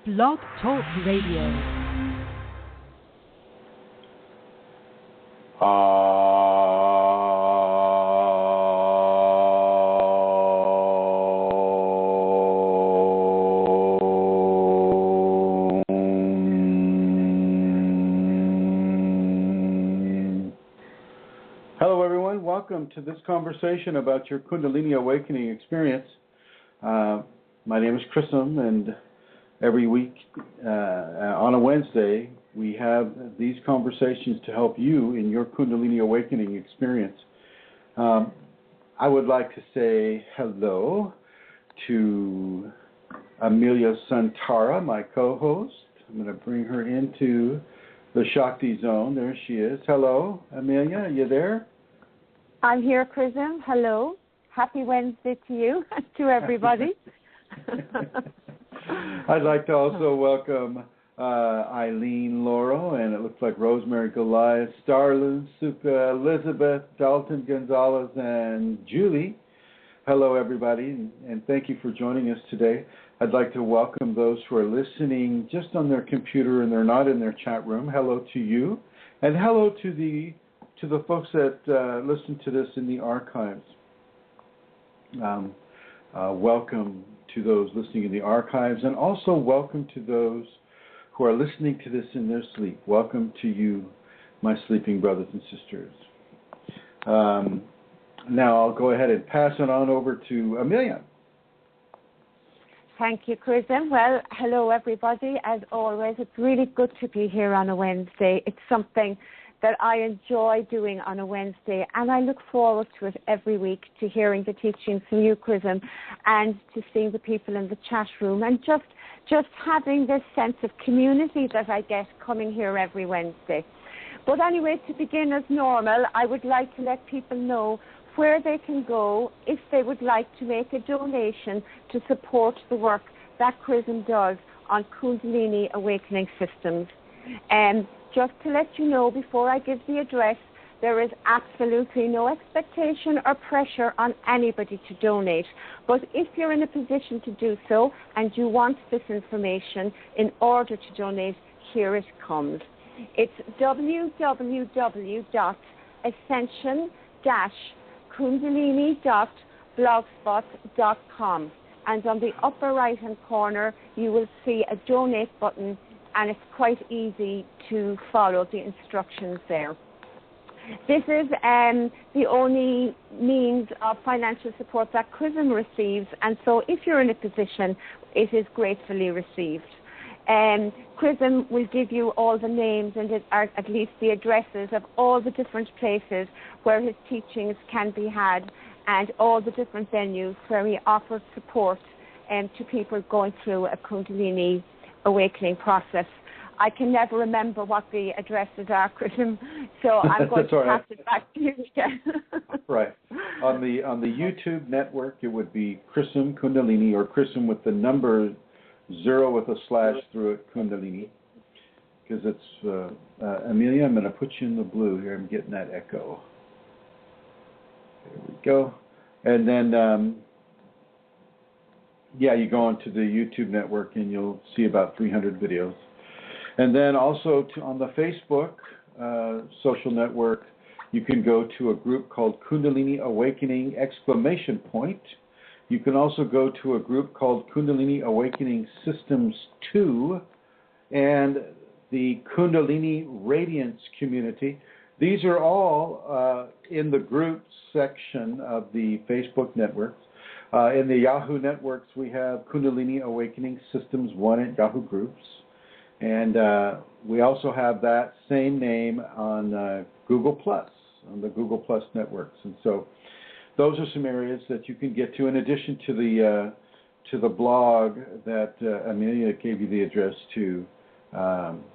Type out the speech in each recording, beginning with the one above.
BlogTalk Radio. Hello everyone, welcome to this conversation about your Kundalini awakening experience. My name is Chrism, and every week on a Wednesday we have these conversations to help you in your Kundalini awakening experience. I would like to say hello to Amelia Santara, my co-host. I'm going to bring her into the Shakti zone. There she is. Hello, Amelia, are you there? I'm here, Chrism. Hello. Happy Wednesday to you and to everybody. I'd like to also welcome Eileen Laurel, and it looks like Rosemary Goliath, Starlou, Suka, Elizabeth, Dalton Gonzalez, and Julie. Hello, everybody, and thank you for joining us today. I'd like to welcome those who are listening just on their computer and they're not in their chat room. Hello to you, and hello to the folks that listen to this in the archives. Welcome to those listening in the archives, and also welcome to those who are listening to this in their sleep. Welcome to you, my sleeping brothers and sisters. Now I'll go ahead and pass it on over to Amelia. Thank you, Chrism. Well, hello, everybody. As always, it's really good to be here on a Wednesday. It's something that I enjoy doing on a Wednesday, and I look forward to it every week, to hearing the teachings from you, Chrism, and to seeing the people in the chat room, and just having this sense of community that I get coming here every Wednesday. But anyway, to begin as normal, I would like to let people know where they can go if they would like to make a donation to support the work that Chrism does on Kundalini awakening systems. Just to let you know, before I give the address, there is absolutely no expectation or pressure on anybody to donate. But if you're in a position to do so and you want this information in order to donate, here it comes. It's www.ascension-kundalini.blogspot.com. And on the upper right-hand corner, you will see a donate button, and it's quite easy to follow the instructions there. This is the only means of financial support that Chrism receives, and so if you're in a position, it is gratefully received. Chrism will give you all the names and at least the addresses of all the different places where his teachings can be had, and all the different venues where he offers support to people going through a Kundalini awakening process. I can never remember what the addresses are, Chrism, so I'm going to pass it back to you again. Right. On the YouTube network, it would be Chrism Kundalini, or Chrism with the number 0 with a slash through it, Kundalini. Because it's, Amelia, I'm going to put you in the blue here. I'm getting that echo. There we go. And then, you go onto the YouTube network and you'll see about 300 videos. And then also on the Facebook social network, you can go to a group called Kundalini Awakening ! You can also go to a group called Kundalini Awakening Systems 2 and the Kundalini Radiance Community. These are all in the groups section of the Facebook networks. In the Yahoo networks, we have Kundalini Awakening Systems 1 at Yahoo Groups. And we also have that same name on Google+, on the Google+ networks. And so those are some areas that you can get to, in addition to the blog that Amelia gave you the address to.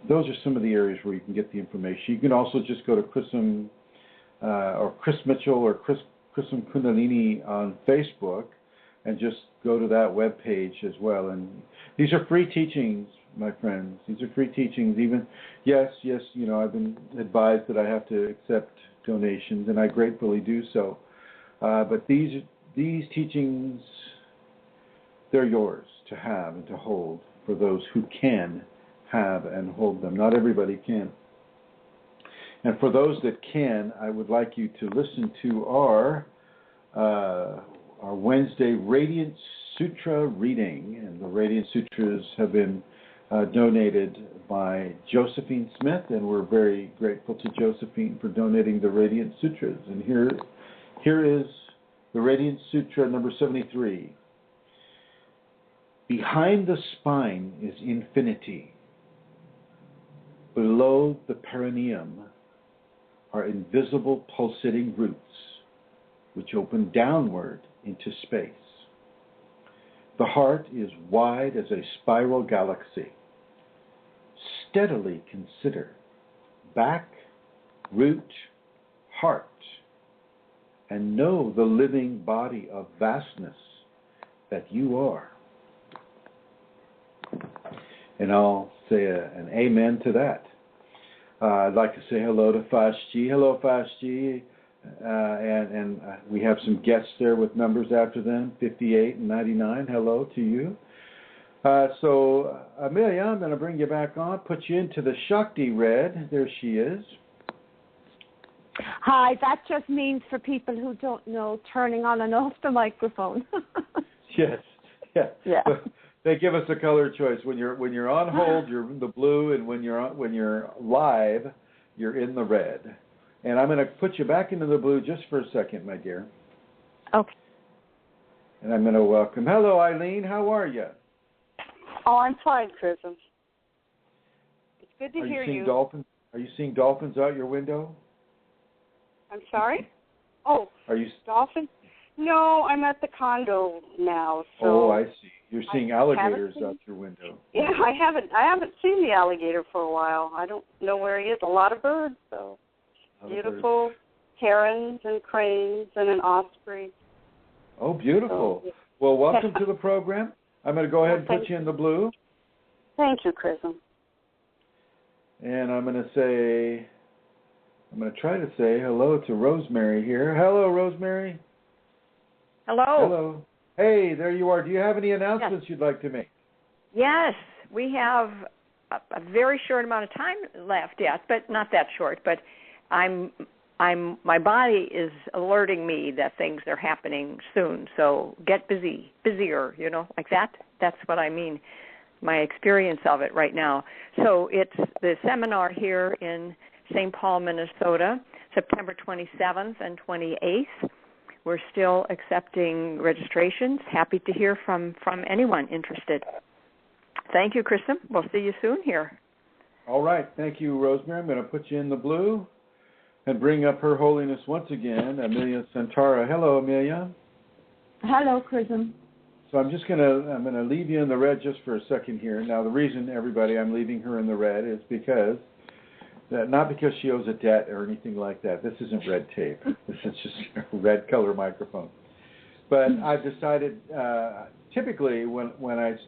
Those are some of the areas where you can get the information. You can also just go to Chrism or Chris Mitchell or Chrism Kundalini on Facebook and just go to that web page as well. And these are free teachings, my friends. These are free teachings. Even, yes, I've been advised that I have to accept donations, and I gratefully do so. But these teachings, they're yours to have and to hold for those who can have and hold them. Not everybody can. And for those that can, I would like you to listen to our Wednesday Radiant Sutra reading. And the Radiant Sutras have been donated by Josephine Smith, and we're very grateful to Josephine for donating the Radiant Sutras. And here is the Radiant Sutra number 73. Behind the spine is infinity. Below the perineum are invisible pulsating roots which open downward into space. The heart is wide as a spiral galaxy. Steadily consider back, root, heart, and know the living body of vastness that you are. And I'll say an amen to that. I'd like to say hello to Fashji. Hello, Fashji. And we have some guests there with numbers after them, 58 and 99. Hello to you. So, Amelia, I'm going to bring you back on, put you into the Shakti red. There she is. Hi, that just means for people who don't know, turning on and off the microphone. Yes. Yeah. They give us a color choice. When you're on hold, you're in the blue, and when you're live, you're in the red. And I'm going to put you back into the blue just for a second, my dear. Okay. And I'm going to welcome. Hello, Eileen. How are you? Oh, I'm fine, Chrism. It's good to hear you. Are you seeing dolphins out your window? I'm sorry? Oh, are you dolphins? No, I'm at the condo now. So oh, I see. You're seeing alligators out your window. Yeah, I haven't seen the alligator for a while. I don't know where he is. A lot of birds, though. Beautiful herons and cranes and an osprey. Oh, beautiful. So, well, welcome to the program. I'm going to go ahead and put you in the blue. Thank you, Chrism. And I'm going to try to say hello to Rosemary here. Hello, Rosemary. Hello. Hello. Hey, there you are. Do you have any announcements you'd like to make? Yes, we have a very short amount of time left yet, but not that short. But my body is alerting me that things are happening soon. So get busier, like that. That's what I mean. My experience of it right now. So it's the seminar here in St. Paul, Minnesota, September 27th and 28th. We're still accepting registrations. Happy to hear from anyone interested. Thank you, Chrism. We'll see you soon here. All right. Thank you, Rosemary. I'm going to put you in the blue and bring up Her Holiness once again, Amelia Santara. Hello, Amelia. Hello, Chrism. So I'm going to leave you in the red just for a second here. Now, the reason, everybody, I'm leaving her in the red is because not because she owes a debt or anything like that. This isn't red tape. This is just a red color microphone. But I've decided, typically when I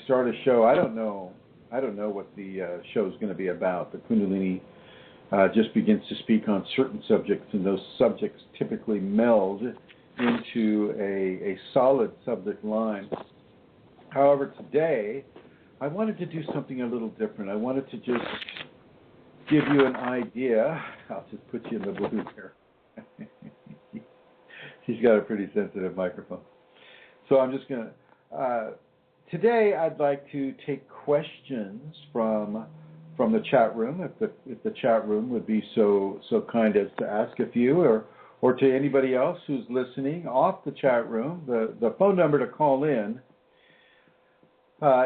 start a show, I don't know what the show is going to be about. The Kundalini just begins to speak on certain subjects, and those subjects typically meld into a solid subject line. However, today I wanted to do something a little different. I wanted to just give you an idea. I'll just put you in the blue here. She's got a pretty sensitive microphone. So I'm just going to... today I'd like to take questions from the chat room, if the chat room would be so kind as to ask a few, or to anybody else who's listening off the chat room. The phone number to call in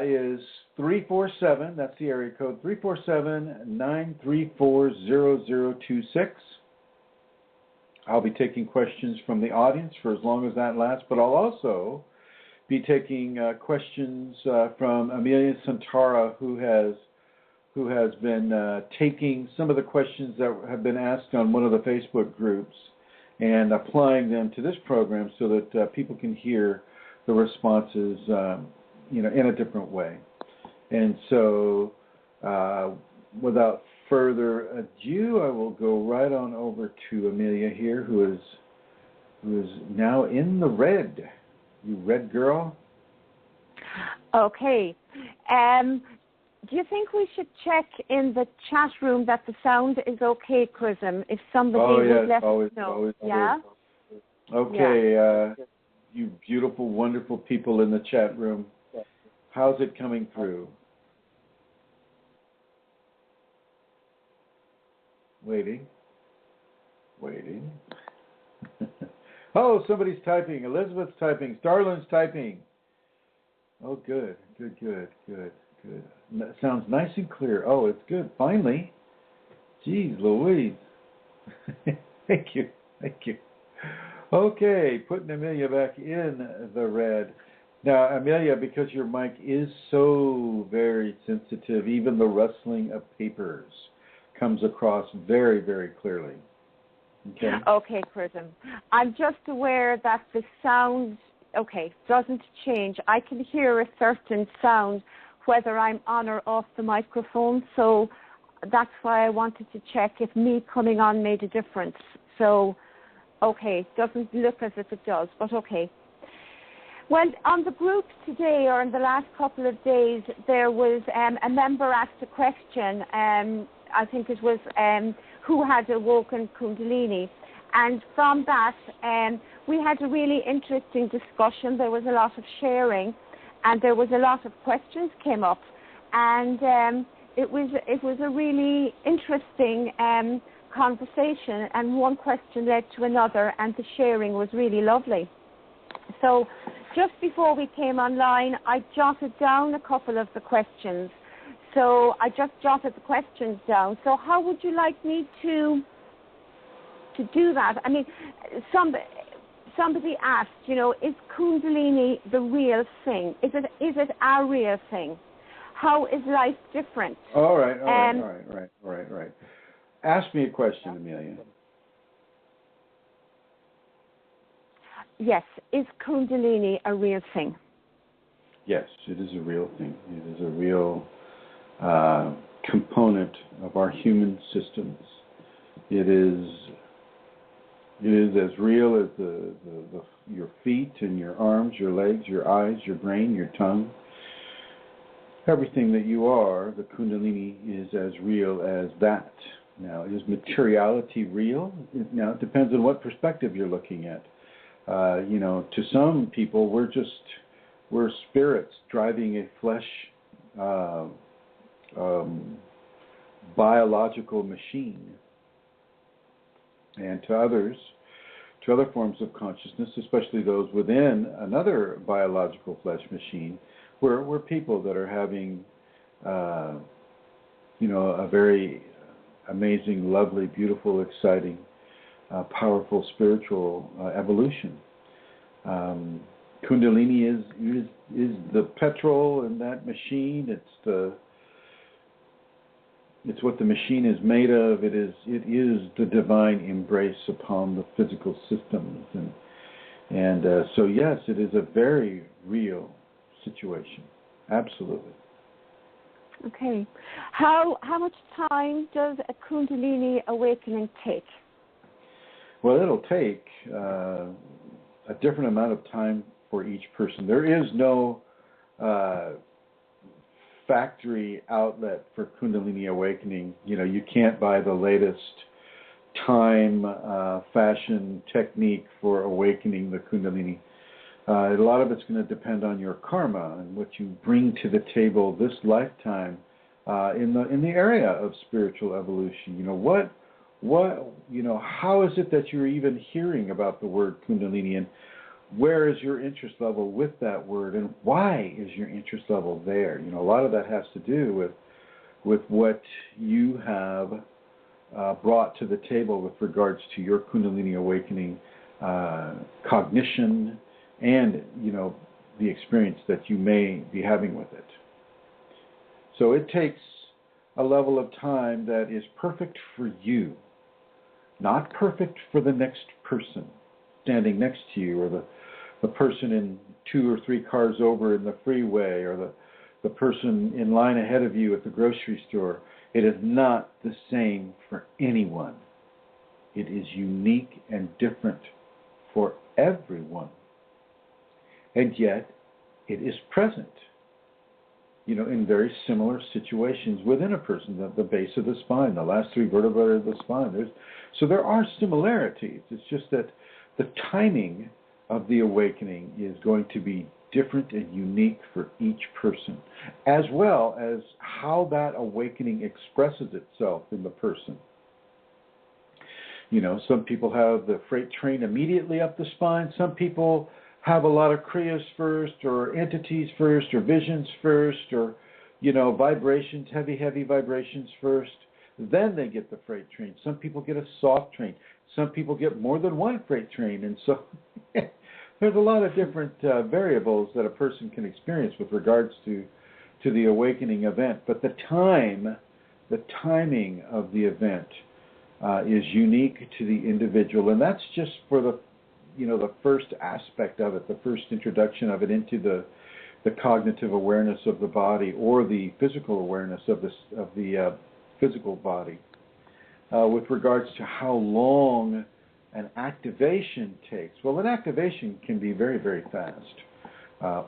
is 347, that's the area code, 347-934-0026. I'll be taking questions from the audience for as long as that lasts, but I'll also be taking questions from Amelia Santara, who has been taking some of the questions that have been asked on one of the Facebook groups and applying them to this program so that people can hear the responses in a different way. And so, without further ado, I will go right on over to Amelia here, who is now in the red. You red girl? Okay. Do you think we should check in the chat room that the sound is okay, Chrism? If somebody would let us know. Always. Yeah? Okay, Yeah. you beautiful, wonderful people in the chat room. How's it coming through? Waiting. Oh, somebody's typing. Elizabeth's typing. Starlin's typing. Oh, good. That sounds nice and clear. Oh, it's good. Finally. Jeez Louise. Thank you. Okay, putting Amelia back in the red. Now, Amelia, because your mic is so very sensitive, even the rustling of papers comes across very, very clearly. Okay, Chrism. I'm just aware that the sound, doesn't change. I can hear a certain sound whether I'm on or off the microphone, so that's why I wanted to check if me coming on made a difference. So, doesn't look as if it does, but okay. Well, on the group today, or in the last couple of days, there was a member asked a question, I think it was who had awoken Kundalini. And from that, we had a really interesting discussion. There was a lot of sharing, and there was a lot of questions came up. And it was a really interesting conversation, and one question led to another, and the sharing was really lovely. So just before we came online, I jotted down a couple of the questions. So I just jotted the questions down. So how would you like me to do that? I mean, somebody asked, is Kundalini the real thing? Is it our real thing? How is life different? All right. Ask me a question, Amelia. Yes, is Kundalini a real thing? Yes, it is a real thing. It is a real component of our human systems. It is as real as your feet and your arms, your legs, your eyes, your brain, your tongue. Everything that you are, the Kundalini is as real as that. Now, is materiality real? Now, it depends on what perspective you're looking at. To some people, we're spirits driving a flesh biological machine. And to other forms of consciousness, especially those within another biological flesh machine, we're people that are having, a very amazing, lovely, beautiful, exciting, powerful spiritual evolution. Kundalini is the petrol in that machine. It's what the machine is made of. It is the divine embrace upon the physical systems, and so yes, it is a very real situation. Absolutely. Okay. How much time does a Kundalini awakening take? Well, it'll take a different amount of time for each person. There is no factory outlet for Kundalini awakening. You can't buy the latest time, fashion, technique for awakening the Kundalini. A lot of it's going to depend on your karma and what you bring to the table this lifetime in the area of spiritual evolution. How is it that you're even hearing about the word Kundalini, and where is your interest level with that word, and why is your interest level there? A lot of that has to do with what you have brought to the table with regards to your Kundalini awakening cognition and, the experience that you may be having with it. So it takes a level of time that is perfect for you, not perfect for the next person standing next to you, or the person in 2 or 3 cars over in the freeway, or the person in line ahead of you at the grocery store. It is not the same for anyone. It is unique and different for everyone. And yet, it is present in very similar situations within a person, the base of the spine, the last three vertebrae of the spine. So there are similarities. It's just that the timing of the awakening is going to be different and unique for each person, as well as how that awakening expresses itself in the person. Some people have the freight train immediately up the spine. Some people have a lot of kriyas first, or entities first, or visions first, or, vibrations, heavy vibrations first. Then they get the freight train. Some people get a soft train. Some people get more than one freight train. And so there's a lot of different variables that a person can experience with regards to the awakening event. But the timing of the event is unique to the individual. And that's just for the first aspect of it, the first introduction of it into the cognitive awareness of the body, or the physical awareness of the physical body. With regards to how long an activation takes, well, an activation can be very, very fast,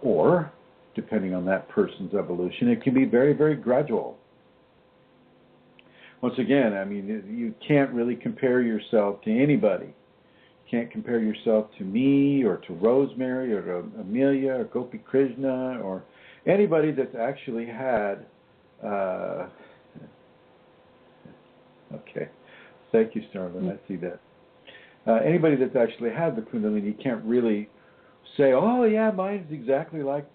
or, depending on that person's evolution, it can be very, very gradual. Once again, you can't really compare yourself to anybody. You can't compare yourself to me, or to Rosemary, or to Amelia, or Gopi Krishna, or anybody that's actually had... Okay. Thank you, Starlin. I see that. Anybody that's actually had the Kundalini can't really say, oh, yeah, mine's exactly like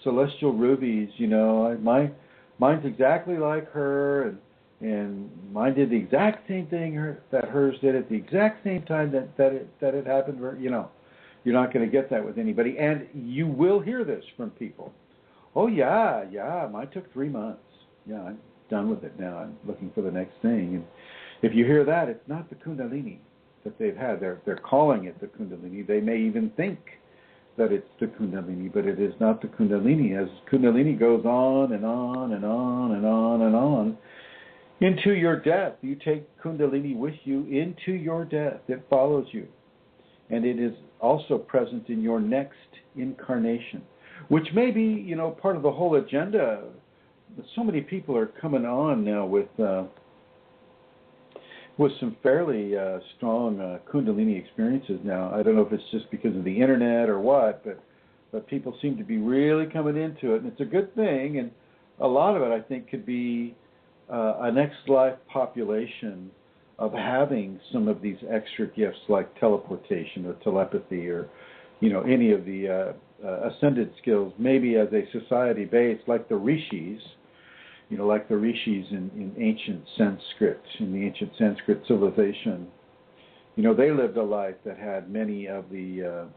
Celestial Ruby's, mine's exactly like her, and mine did the exact same thing that hers did at the exact same time that it happened. You're not going to get that with anybody. And you will hear this from people. Oh, yeah, mine took 3 months. Yeah, I'm done with it now. I'm looking for the next thing. And if you hear that, it's not the Kundalini that they've had. They're calling it the Kundalini. They may even think that it's the Kundalini, but it is not the Kundalini. As Kundalini goes on and on and on and on and on into your death, you take Kundalini with you into your death. It follows you. And it is also present in your next incarnation, which may be, part of the whole agenda. So many people are coming on now with some fairly strong Kundalini experiences now. I don't know if it's just because of the internet or what, but people seem to be really coming into it, and it's a good thing. And a lot of it, I think, could be a next life population of having some of these extra gifts like teleportation or telepathy, or any of the ascended skills, maybe as a society base, like the rishis. Like the rishis in ancient Sanskrit, in the ancient Sanskrit civilization. They lived a life that had many of the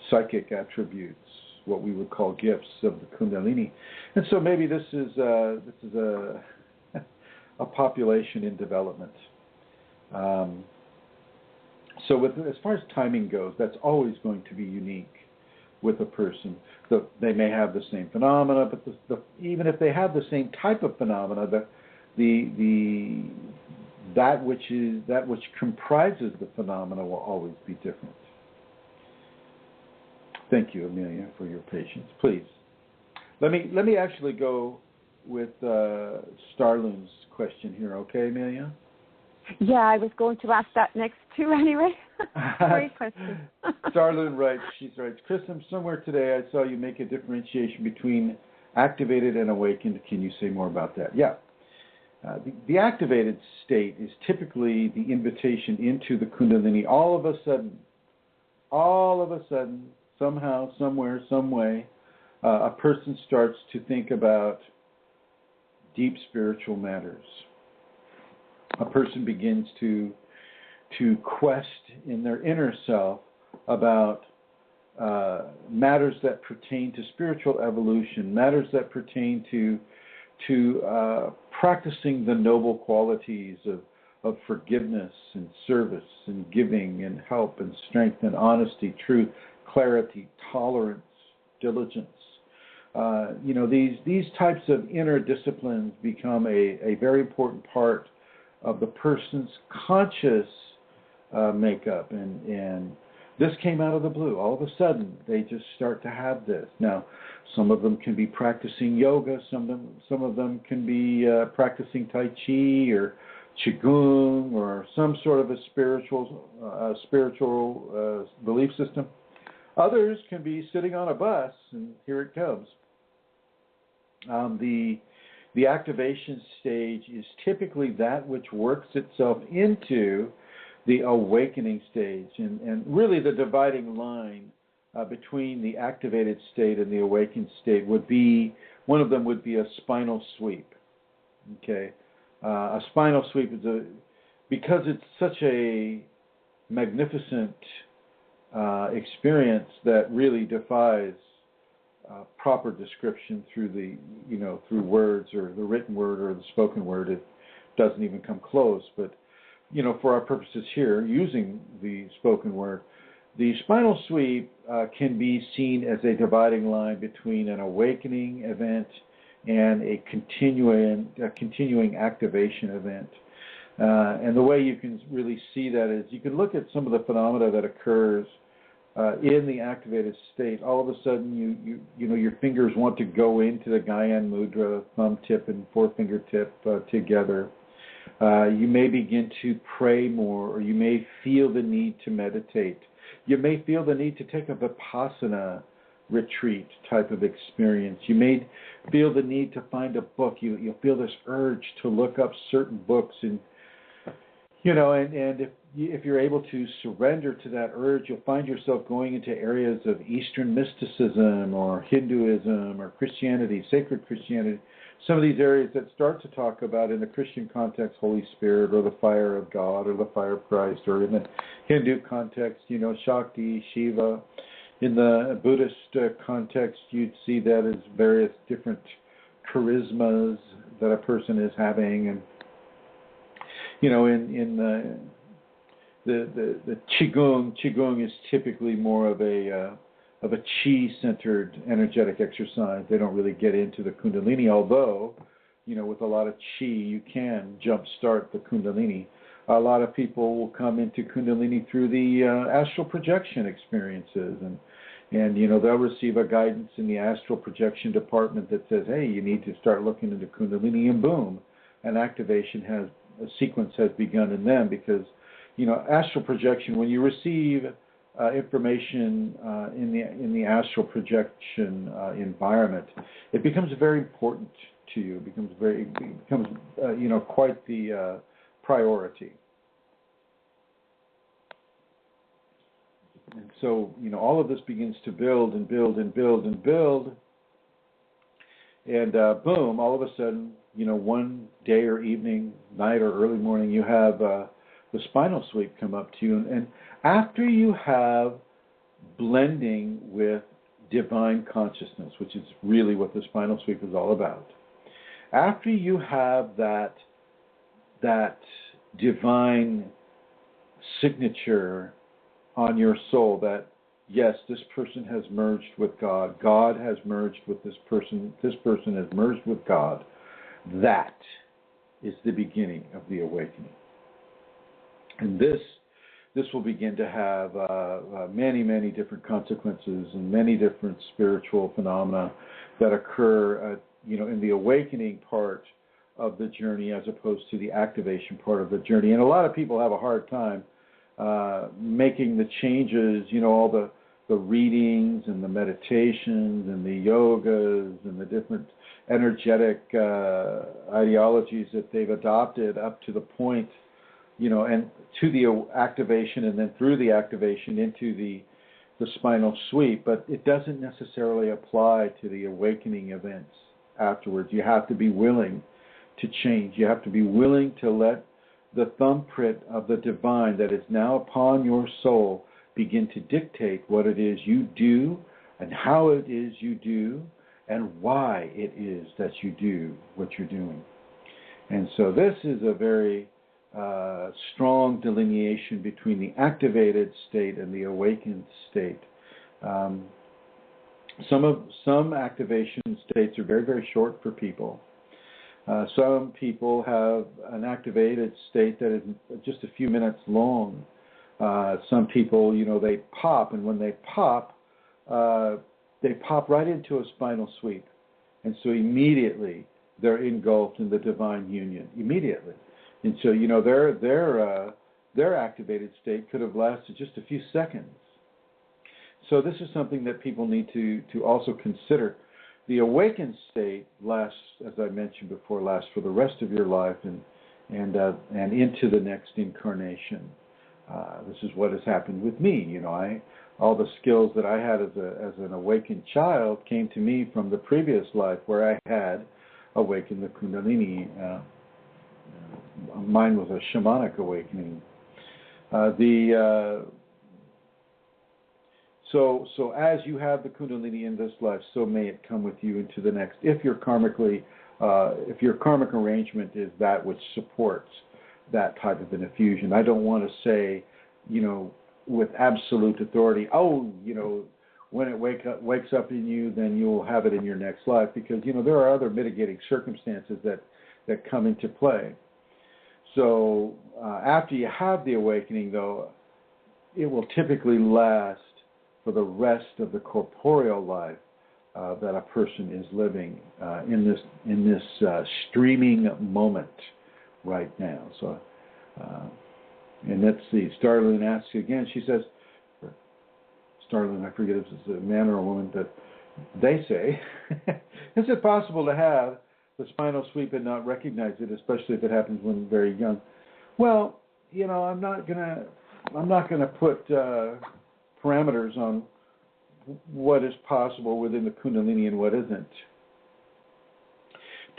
psychic attributes, what we would call gifts of the Kundalini. And so maybe this is a population in development. So as far as timing goes, that's always going to be unique with a person. They may have the same phenomena, but even if they have the same type of phenomena, that which comprises the phenomena will always be different. Thank you, Amelia, for your patience. Please, let me actually go with Starlin's question here. Okay, Amelia? Yeah, I was going to ask that next too anyway. Great question. Starlin writes, Chrism, somewhere today I saw you make a differentiation between activated and awakened. Can you say more about that? Yeah. The activated state is typically the invitation into the Kundalini. All of a sudden, somehow, somewhere, some way, a person starts to think about deep spiritual matters. A person begins to quest in their inner self about matters that pertain to spiritual evolution, matters that pertain to practicing the noble qualities of forgiveness and service and giving and help and strength and honesty, truth, clarity, tolerance, diligence. These types of inner disciplines become a very important part of the person's conscious makeup, and This came out of the blue. All of a sudden, they just start to have this. Now, some of them can be practicing yoga. Some of them can be practicing Tai Chi or Qigong or some sort of a spiritual belief system. Others can be sitting on a bus, and here it comes. The activation stage is typically that which works itself into the awakening stage, and really the dividing line between the activated state and the awakened state would be, one of them would be a spinal sweep. Okay, a spinal sweep is because it's such a magnificent experience that really defies proper description through through words or the written word or the spoken word. It doesn't even come close. But for our purposes here, using the spoken word, the spinal sweep can be seen as a dividing line between an awakening event and a continuing activation event. And the way you can really see that is you can look at some of the phenomena that occurs in the activated state. All of a sudden, your fingers want to go into the Gyan Mudra, thumb tip and forefinger tip together. You may begin to pray more, or you may feel the need to meditate. You may feel the need to take a Vipassana retreat type of experience. You may feel the need to find a book. You'll feel this urge to look up certain books, and if you're able to surrender to that urge, you'll find yourself going into areas of Eastern mysticism or Hinduism or Christianity, sacred Christianity. Some of these areas that start to talk about, in the Christian context, Holy Spirit or the fire of God or the fire of Christ, or in the Hindu context, Shakti, Shiva. In the Buddhist context, you'd see that as various different charismas that a person is having, and in the Qigong is typically more of a chi-centered energetic exercise. They don't really get into the Kundalini, although, with a lot of chi, you can jumpstart the Kundalini. A lot of people will come into Kundalini through the astral projection experiences, and they'll receive a guidance in the astral projection department that says, hey, you need to start looking into Kundalini, and boom, an activation a sequence has begun in them, because astral projection, when you receive information in the astral projection environment, it becomes very important to you. It becomes quite the priority. And so all of this begins to build and build and build and build, and boom, all of a sudden, one day or evening, night or early morning, you have the spinal sweep come up to you. And after you have blending with divine consciousness, which is really what the spinal sweep is all about, after you have that divine signature on your soul that, yes, this person has merged with God, God has merged with this person has merged with God, that is the beginning of the awakening. And this will begin to have many, many different consequences and many different spiritual phenomena that occur, in the awakening part of the journey as opposed to the activation part of the journey. And a lot of people have a hard time making the changes, all the readings and the meditations and the yogas and the different energetic ideologies that they've adopted up to the point, and to the activation, and then through the activation into the spinal sweep. But it doesn't necessarily apply to the awakening events afterwards. You have to be willing to change. You have to be willing to let the thumbprint of the divine that is now upon your soul begin to dictate what it is you do and how it is you do and why it is that you do what you're doing. And so this is a very strong delineation between the activated state and the awakened state. Some activation states are very, very short for people. Some people have an activated state that is just a few minutes long. Some people, they pop, and when they pop right into a spinal sweep. And so immediately they're engulfed in the divine union, immediately. And so, their activated state could have lasted just a few seconds. So this is something that people need to also consider. The awakened state lasts, as I mentioned before, lasts for the rest of your life and into the next incarnation. This is what has happened with me. All the skills that I had as an awakened child came to me from the previous life where I had awakened the Kundalini. Mine was a shamanic awakening. So as you have the Kundalini in this life, so may it come with you into the next. If your karmic arrangement is that which supports that type of an effusion. I don't want to say, with absolute authority, when it wakes up in you, then you'll have it in your next life, because there are other mitigating circumstances that come into play. So after you have the awakening, though, it will typically last for the rest of the corporeal life that a person is living in this streaming moment right now. So, and let's see. Starlin asks again. She says, Starlin, I forget if it's a man or a woman, but they say, is it possible to have the spinal sweep and not recognize it, especially if it happens when very young? Well, I'm not gonna put parameters on what is possible within the Kundalini and what isn't.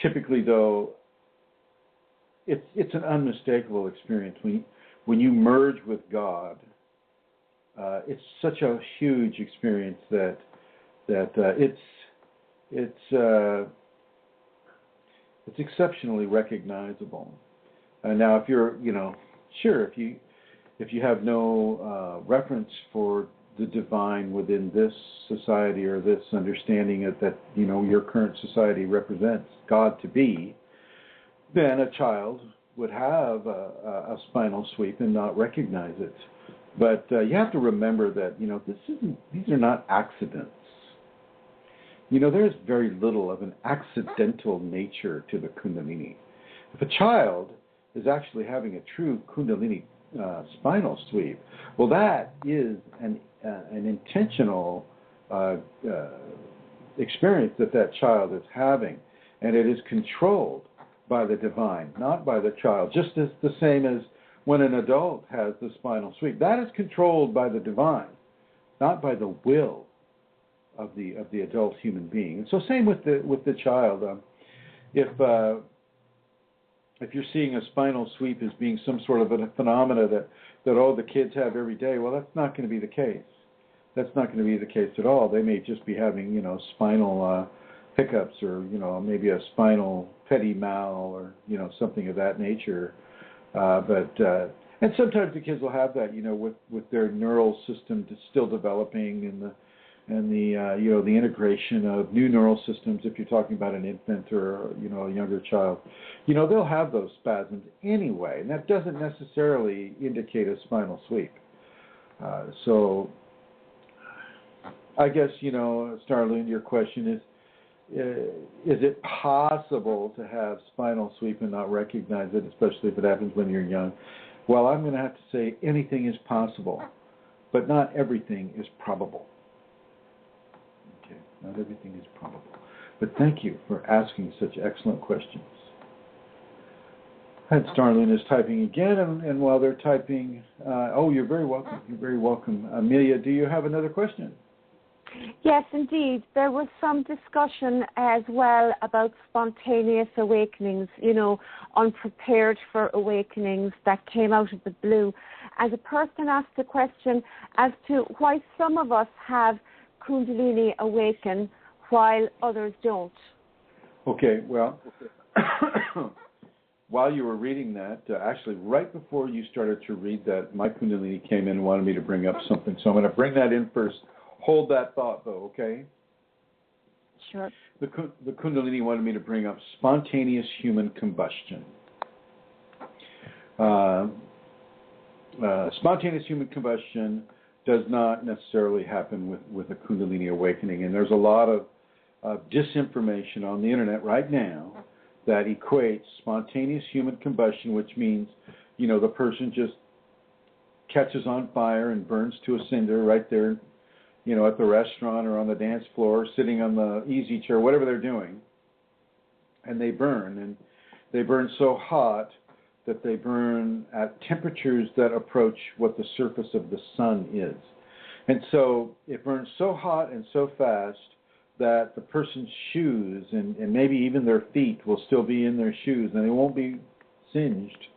Typically, though, it's an unmistakable experience when you merge with God. It's such a huge experience that it's exceptionally recognizable. Now, if you're, if you have no reference for the divine within this society or this understanding that your current society represents God to be, then a child would have a spinal sweep and not recognize it. But you have to remember that these are not accidents. There's very little of an accidental nature to the Kundalini. If a child is actually having a true Kundalini spinal sweep, well, that is an intentional experience that child is having, and it is controlled by the divine, not by the child. Just as the same as when an adult has the spinal sweep, that is controlled by the divine, not by the will of the adult human being. And so same with the child. If you're seeing a spinal sweep as being some sort of a phenomena that the kids have every day, well, that's not going to be the case. That's not going to be the case at all. They may just be having spinal hiccups, or maybe a spinal petit mal, or something of that nature. And sometimes the kids will have that, with their neural system still developing, and the integration of new neural systems. If you're talking about an infant or a younger child, they'll have those spasms anyway, and that doesn't necessarily indicate a spinal sweep. So I guess Starlin, your question is it possible to have spinal sweep and not recognize it, especially if it happens when you're young? Well, I'm going to have to say anything is possible, but not everything is probable. Okay, not everything is probable. But thank you for asking such excellent questions. And Starlin is typing again, and while they're typing, you're very welcome. You're very welcome. Amelia, do you have another question? Yes, indeed. There was some discussion as well about spontaneous awakenings, unprepared for awakenings that came out of the blue. As a person asked a question as to why some of us have Kundalini awaken while others don't. Okay, well, while you were reading that, actually right before you started to read that, my Kundalini came in and wanted me to bring up something. So I'm going to bring that in first. Hold that thought, though, okay? Sure. The Kundalini wanted me to bring up spontaneous human combustion. spontaneous human combustion does not necessarily happen with a Kundalini awakening. And there's a lot of disinformation on the internet right now that equates spontaneous human combustion, which means, the person just catches on fire and burns to a cinder right there, at the restaurant or on the dance floor, sitting on the easy chair, whatever they're doing, and they burn. And they burn so hot that they burn at temperatures that approach what the surface of the sun is. And so it burns so hot and so fast that the person's shoes and maybe even their feet will still be in their shoes and they won't be singed.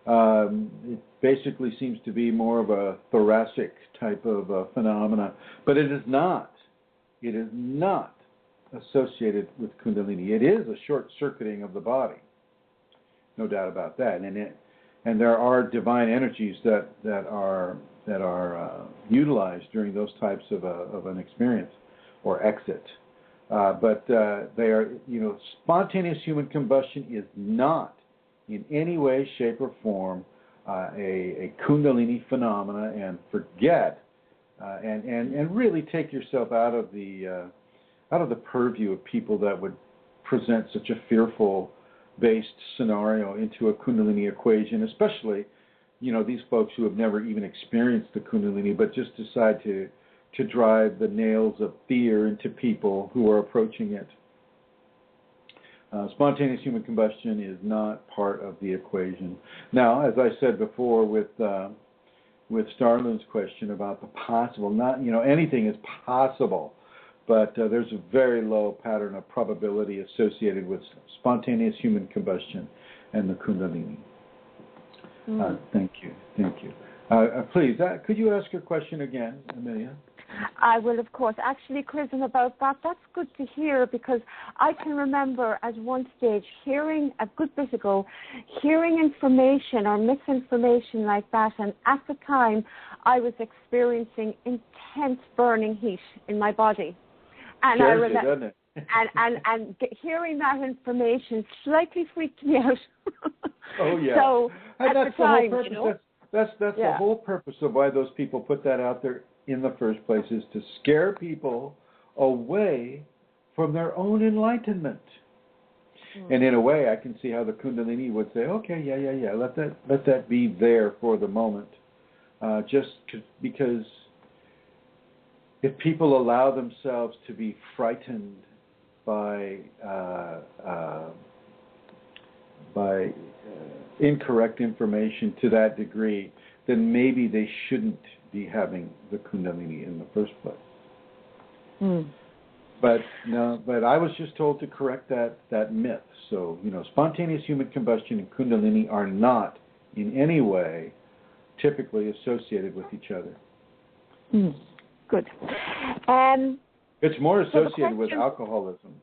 It basically seems to be more of a thoracic type of phenomena, but it is not. It is not associated with Kundalini. It is a short-circuiting of the body, no doubt about that. And there are divine energies that are utilized during those types of an experience or exit. But they are, spontaneous human combustion is not in any way, shape, or form a Kundalini phenomena. And forget and really take yourself out of the purview of people that would present such a fearful-based scenario into a Kundalini equation, especially these folks who have never even experienced the Kundalini, but just decide to drive the nails of fear into people who are approaching it. Spontaneous human combustion is not part of the equation. Now, as I said before with Starlin's question about the possible, anything is possible, but there's a very low pattern of probability associated with spontaneous human combustion and the Kundalini. Thank you. Please, could you ask your question again, Amelia? I will, of course. Actually, Chrism, about that, that's good to hear because I can remember at one stage hearing, a good bit ago, hearing information or misinformation like that, and at the time I was experiencing intense burning heat in my body. And doesn't it? and hearing that information slightly freaked me out. Oh yeah. So and at that's the time, the whole purpose. That's the whole purpose of why those people put that out there in the first place, is to scare people away from their own enlightenment. And in a way, I can see how the Kundalini would say, okay, yeah, let that be there for the moment, just because if people allow themselves to be frightened by incorrect information to that degree, then maybe they shouldn't be having the Kundalini in the first place. But I was just told to correct that myth. So, spontaneous human combustion and Kundalini are not in any way typically associated with each other. Good. It's more associated with alcoholism.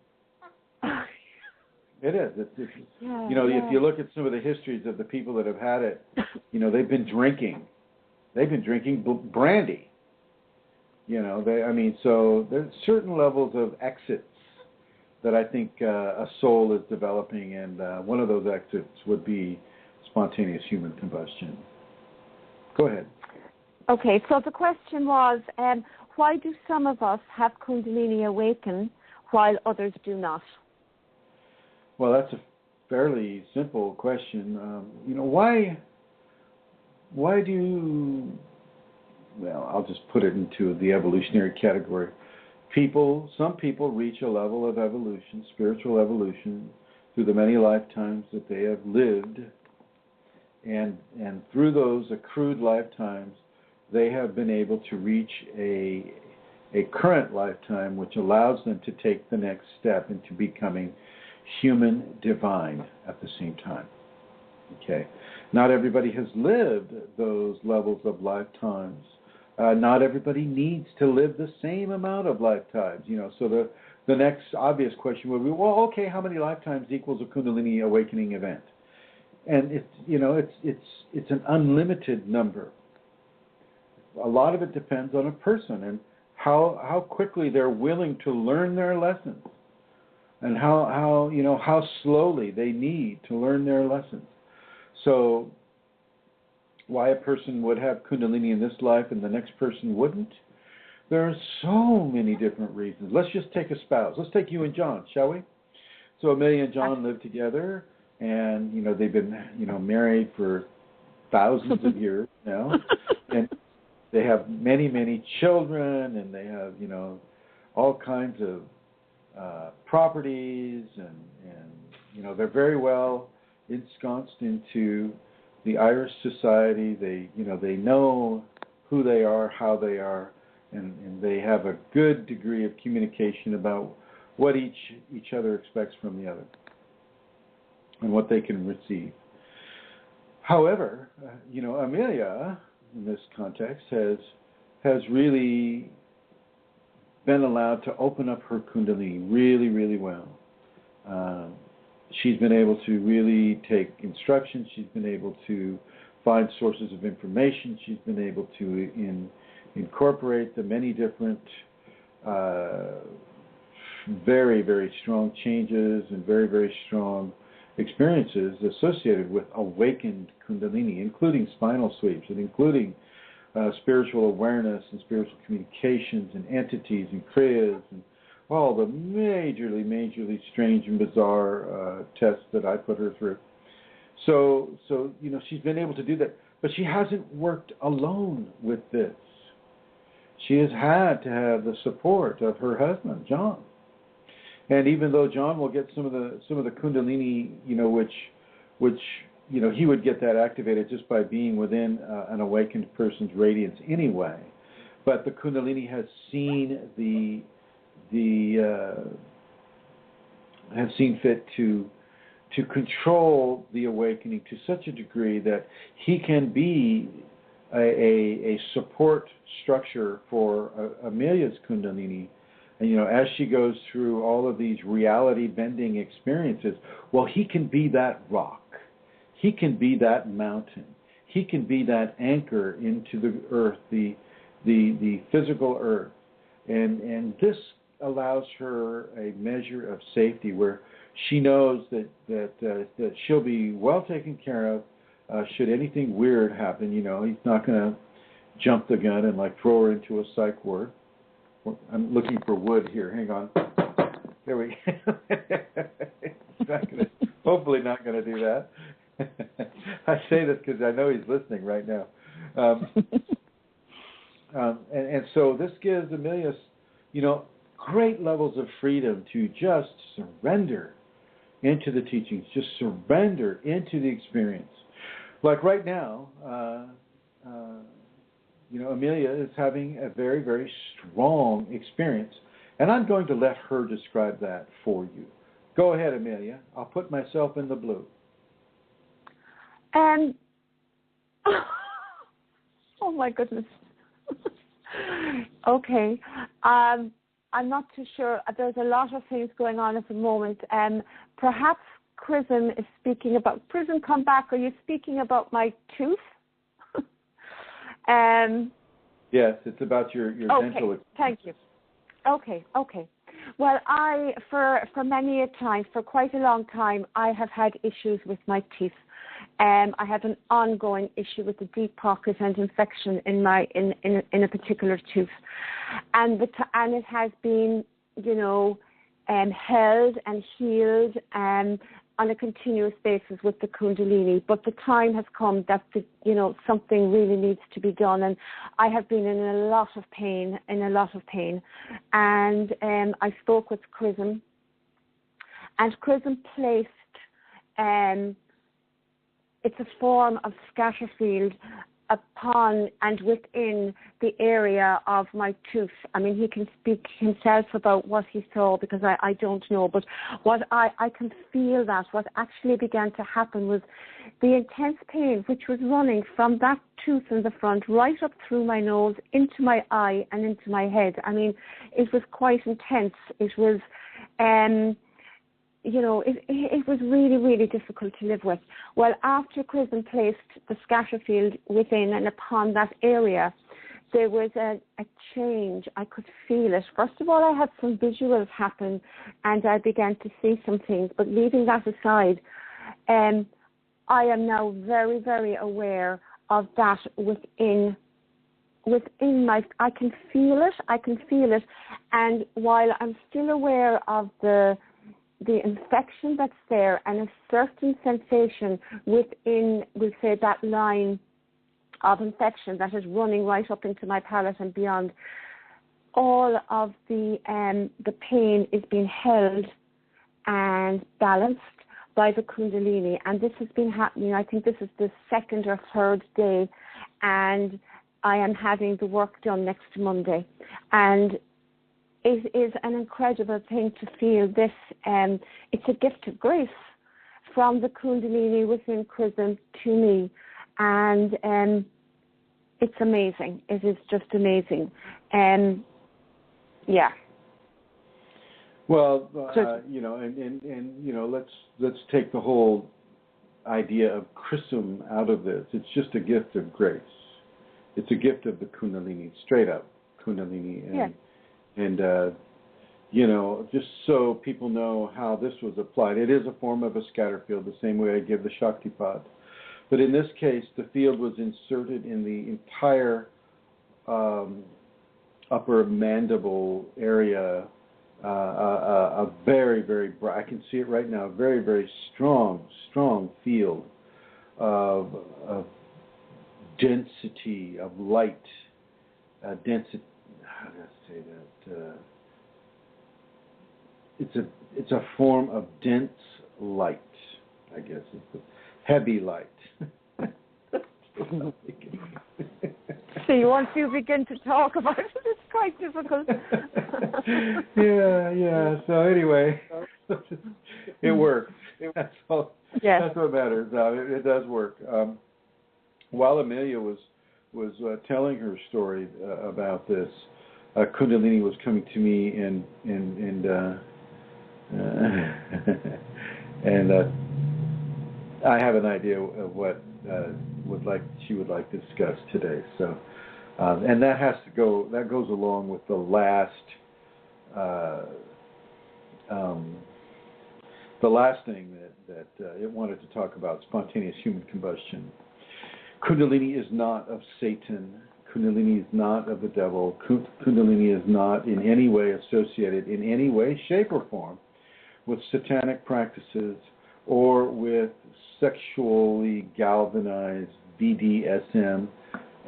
It is. If you look at some of the histories of the people that have had it, they've been drinking. They've been drinking brandy. So there's certain levels of exits that I think a soul is developing, and one of those exits would be spontaneous human combustion. Go ahead. Okay, so the question was, why do some of us have Kundalini awaken while others do not? Well, that's a fairly simple question. Why do... Well, I'll just put it into the evolutionary category. Some people reach a level of evolution, spiritual evolution, through the many lifetimes that they have lived, and through those accrued lifetimes, they have been able to reach a current lifetime which allows them to take the next step into becoming human divine at the same time. Okay. Not everybody has lived those levels of lifetimes. Not everybody needs to live the same amount of lifetimes. So the next obvious question would be, well, okay, how many lifetimes equals a Kundalini awakening event? And it's an unlimited number. A lot of it depends on a person and how quickly they're willing to learn their lessons, and how slowly they need to learn their lessons. So why a person would have Kundalini in this life and the next person wouldn't. There are so many different reasons. Let's just take a spouse. Let's take you and John, shall we? So Amelia and John live together, and they've been married for thousands of years now, and they have many, many children, and they have all kinds of properties, and they're very well ensconced into the Irish society. They know who they are, how they are, and they have a good degree of communication about what each other expects from the other and what they can receive. However, Amelia, in this context, has really been allowed to open up her Kundalini really, really well. She's been able to really take instructions. She's been able to find sources of information. She's been able to incorporate the many different very, very strong changes and very, very strong experiences associated with awakened Kundalini, including spinal sweeps and including spiritual awareness and spiritual communications and entities and Chrism and all the majorly strange and bizarre tests that I put her through. So she's been able to do that, but she hasn't worked alone with this. She has had to have the support of her husband, John. And even though John will get some of the Kundalini, which he would get that activated just by being within an awakened person's radiance anyway. But the Kundalini has seen has seen fit to control the awakening to such a degree that he can be a support structure for Amelia's Kundalini. And, as she goes through all of these reality-bending experiences, well, he can be that rock. He can be that mountain. He can be that anchor into the earth, the physical earth. And this allows her a measure of safety where she knows that she'll be well taken care of. Should anything weird happen, he's not going to jump the gun and throw her into a psych ward. I'm looking for wood here. Hang on. There we go. Hopefully not going to do that. I say this because I know he's listening right now. And so this gives Amelia, great levels of freedom to just surrender into the teachings, just surrender into the experience. Like right now, Amelia is having a very, very strong experience, and I'm going to let her describe that for you. Go ahead, Amelia. I'll put myself in the blue. Oh my goodness. Okay. I'm not too sure. There's a lot of things going on at the moment. Perhaps Chrism is speaking about... Chrism, come back. Are you speaking about my tooth? Yes, it's about your dental experience. Thank you. Okay. Well, for many a time, for quite a long time, I have had issues with my teeth. I had an ongoing issue with the deep pocket and infection in a particular tooth, and it has been, held and healed on a continuous basis with the Kundalini. But the time has come that something really needs to be done, and I have been in a lot of pain, and I spoke with Chrism, and Chrism placed it's a form of scatter field upon and within the area of my tooth. I mean, he can speak himself about what he saw because I don't know, but what I can feel that what actually began to happen was the intense pain which was running from that tooth in the front right up through my nose, into my eye and into my head. I mean, it was quite intense. It was it was really, really difficult to live with. Well, after Chrism placed the scatter field within and upon that area, there was a change. I could feel it. First of all, I had some visuals happen, and I began to see some things. But leaving that aside, I am now very, very aware of that within my, I can feel it, and while I'm still aware of the infection that's there and a certain sensation within, we'll say, that line of infection that is running right up into my palate and beyond, all of the pain is being held and balanced by the Kundalini, and this has been happening. I think this is the second or third day, and I am having the work done next Monday, and it is an incredible thing to feel this. It's a gift of grace from the Kundalini within Chrism to me, and it's amazing. It is just amazing. Yeah. Well, let's take the whole idea of Chrism out of this. It's just a gift of grace. It's a gift of the Kunalini, straight up Kundalini, and just so people know how this was applied. It is a form of a scatter field, the same way I give the Shakti Pod. But in this case, the field was inserted in the entire upper mandible area, a very, very bright, I can see it right now, very, very strong field of density, of light, density, how do I say that? It's a form of dense light, I guess. It's a heavy light. See, once you begin to talk about it, it's quite difficult. yeah. So anyway, it works. That's all. Yes. That's what matters. It does work. While Amelia was telling her story about this, Kundalini was coming to me and I have an idea of what she would like to discuss today. So, and that has to go. That goes along with the last thing that it wanted to talk about: spontaneous human combustion. Kundalini is not of Satan. Kundalini is not of the devil. Kundalini is not in any way associated, in any way, shape, or form, with satanic practices or with sexually galvanized BDSM.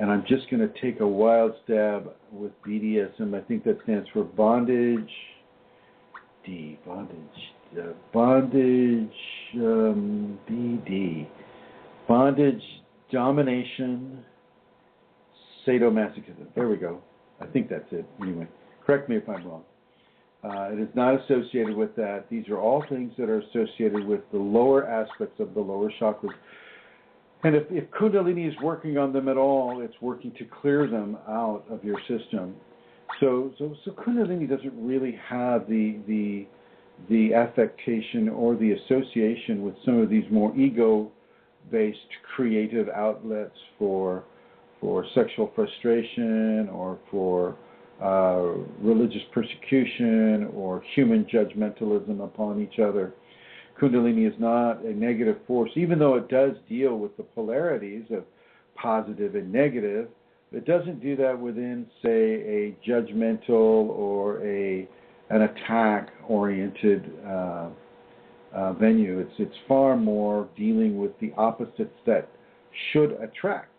And I'm just going to take a wild stab with BDSM. I think that stands for bondage, bondage, domination, sadomasochism. There we go. I think that's it. Anyway, correct me if I'm wrong. It is not associated with that. These are all things that are associated with the lower aspects of the lower chakras. And if Kundalini is working on them at all, it's working to clear them out of your system. So Kundalini doesn't really have the affectation or the association with some of these more ego-based creative outlets for sexual frustration or for religious persecution or human judgmentalism upon each other. Kundalini is not a negative force, even though it does deal with the polarities of positive and negative. It doesn't do that within, say, a judgmental or an attack-oriented venue. It's far more dealing with the opposites that should attract.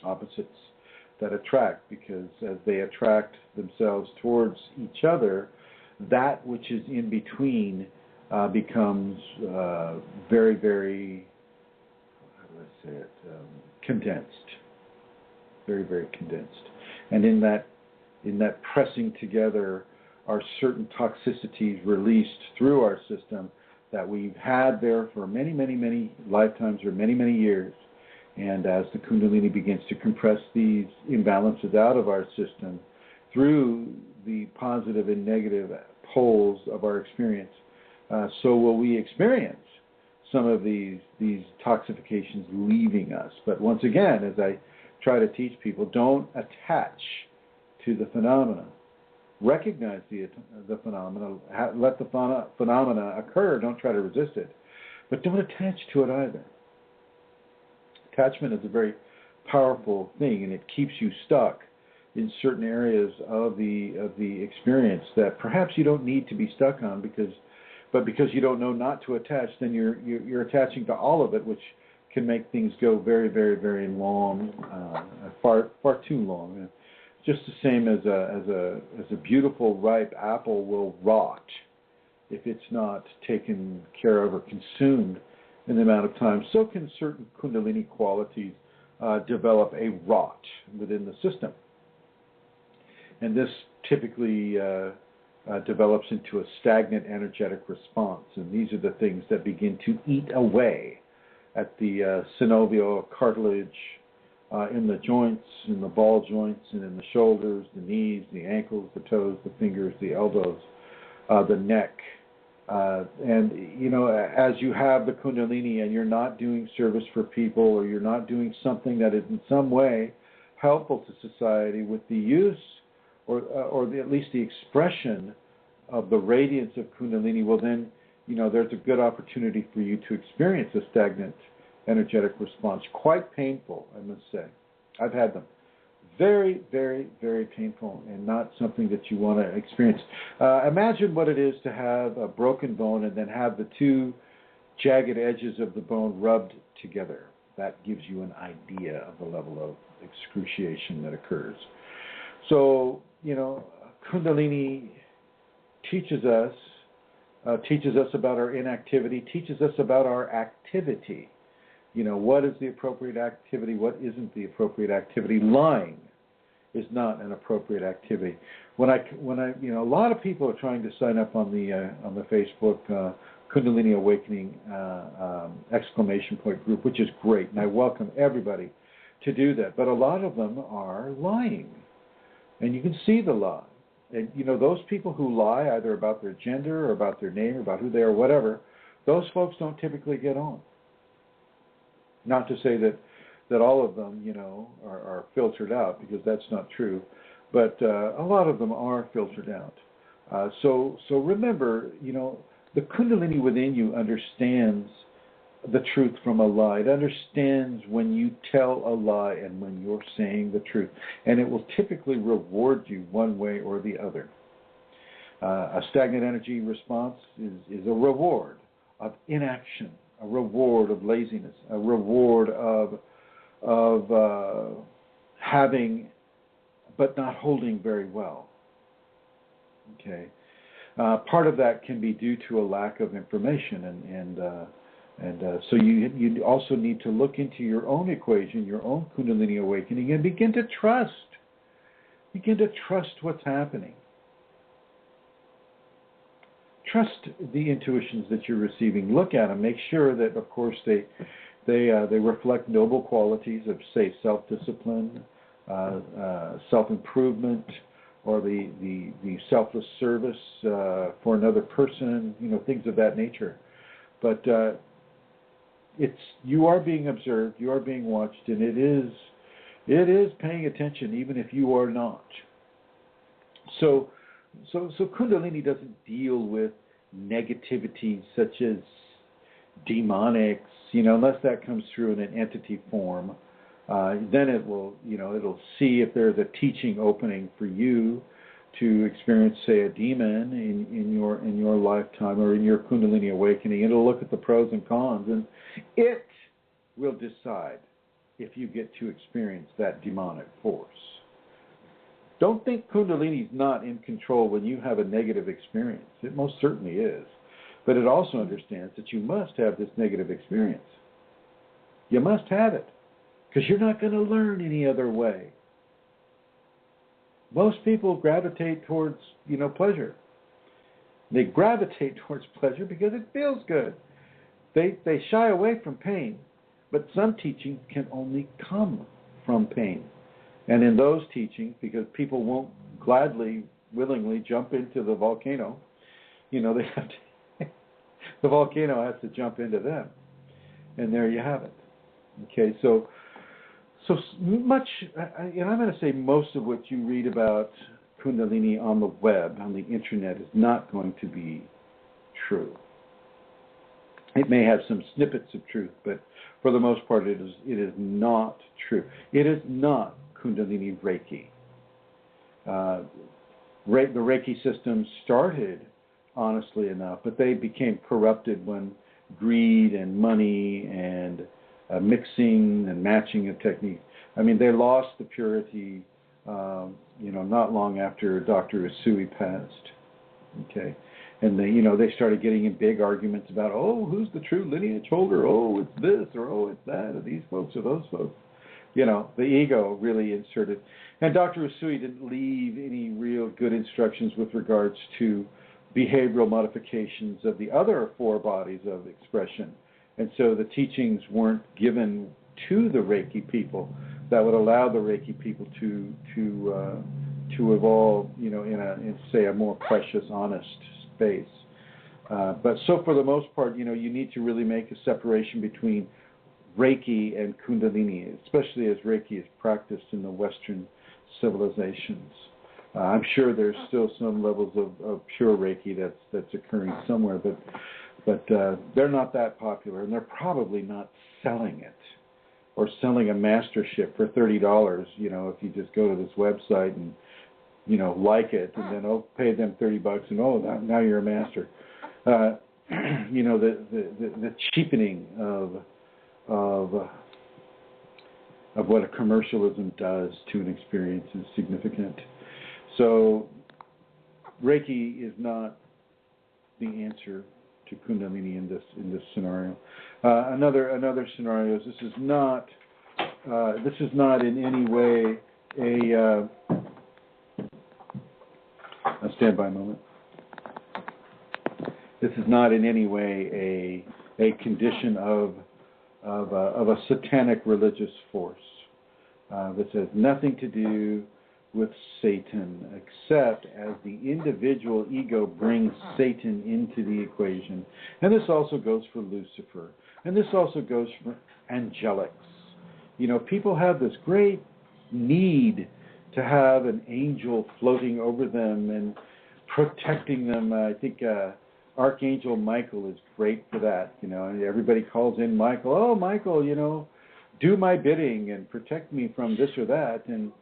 Opposites that attract, because as they attract themselves towards each other, that which is in between becomes very, very, how do I say it, condensed. Very, very condensed. And in that pressing together are certain toxicities released through our system that we've had there for many, many, many lifetimes or many, many years. And as the Kundalini begins to compress these imbalances out of our system through the positive and negative poles of our experience, so will we experience some of these toxifications leaving us. But once again, as I try to teach people, don't attach to the phenomena. Recognize the phenomena, let the phenomena occur, don't try to resist it. But don't attach to it either. Attachment is a very powerful thing, and it keeps you stuck in certain areas of the experience that perhaps you don't need to be stuck on because you don't know not to attach, then you're attaching to all of it, which can make things go very, very, very long, far too long. Just the same as a beautiful ripe apple will rot if it's not taken care of or consumed in the amount of time. So can certain Kundalini qualities develop a rot within the system. And this typically develops into a stagnant energetic response. And these are the things that begin to eat away at the synovial cartilage in the joints, in the ball joints, and in the shoulders, the knees, the ankles, the toes, the fingers, the elbows, the neck. And, as you have the Kundalini and you're not doing service for people, or you're not doing something that is in some way helpful to society with the use or at least the expression of the radiance of Kundalini, well then, there's a good opportunity for you to experience a stagnant energetic response. Quite painful, I must say. I've had them. Very, very, very painful, and not something that you want to experience. Imagine what it is to have a broken bone and then have the two jagged edges of the bone rubbed together. That gives you an idea of the level of excruciation that occurs. So, Kundalini teaches us about our inactivity, teaches us about our activity. What is the appropriate activity? What isn't the appropriate activity? Lying is not an appropriate activity. When I, a lot of people are trying to sign up on the Facebook Kundalini Awakening exclamation point group, which is great, and I welcome everybody to do that. But a lot of them are lying, and you can see the lie. And those people who lie either about their gender or about their name or about who they are, whatever, those folks don't typically get on. Not to say that all of them, are filtered out, because that's not true. But a lot of them are filtered out. So remember, the Kundalini within you understands the truth from a lie. It understands when you tell a lie and when you're saying the truth. And it will typically reward you one way or the other. A stagnant energy response is a reward of inaction, a reward of laziness, a reward of having but not holding very well. Okay, part of that can be due to a lack of information, and so you also need to look into your own equation, your own Kundalini awakening, and begin to trust what's happening. Trust the intuitions that you're receiving. Look at them. Make sure that, of course, they reflect noble qualities of, say, self-discipline, self-improvement, or the selfless service for another person. Things of that nature. But you are being observed, you are being watched, and it is paying attention, even if you are not. So Kundalini doesn't deal with negativity such as demonics, unless that comes through in an entity form. Then it will, it'll see if there's a teaching opening for you to experience, say, a demon in your lifetime or in your Kundalini awakening. It'll look at the pros and cons, and it will decide if you get to experience that demonic force. Don't think Kundalini's not in control when you have a negative experience. It most certainly is. But it also understands that you must have this negative experience. You must have it, because you're not going to learn any other way. Most people gravitate towards, pleasure. They gravitate towards pleasure because it feels good. They shy away from pain, but some teachings can only come from pain. And in those teachings, because people won't gladly, willingly jump into the volcano, they have to, the volcano has to jump into them. And there you have it. Okay, so much, and I'm going to say most of what you read about Kundalini on the web, on the internet, is not going to be true. It may have some snippets of truth, but for the most part, it is not true. It is not Kundalini Reiki. The Reiki system started, honestly enough, but they became corrupted when greed and money and mixing and matching of techniques. I mean, they lost the purity, not long after Dr. Usui passed. Okay, and they started getting in big arguments about, who's the true lineage holder? Oh, it's this, or oh, it's that, or these folks, or those folks. The ego really inserted. And Dr. Usui didn't leave any real good instructions with regards to behavioral modifications of the other four bodies of expression. And so the teachings weren't given to the Reiki people that would allow the Reiki people to evolve, in say a more precious, honest space. But so for the most part, you need to really make a separation between Reiki and Kundalini, especially as Reiki is practiced in the Western civilizations. I'm sure there's still some levels of pure Reiki that's occurring somewhere, but they're not that popular, and they're probably not selling it or selling a mastership for $30. If you just go to this website and like it, and then pay them $30, and now you're a master. The cheapening of what a commercialism does to an experience is significant. So Reiki is not the answer to Kundalini in this scenario. Another scenario is this is not in any way a. I'll stand by a moment. This is not in any way a condition of a satanic religious force. This has nothing to do with Satan, except as the individual ego brings Satan into the equation. And this also goes for Lucifer. And this also goes for angelics. People have this great need to have an angel floating over them and protecting them. I think Archangel Michael is great for that. Everybody calls in Michael. Oh, Michael, do my bidding and protect me from this or that. And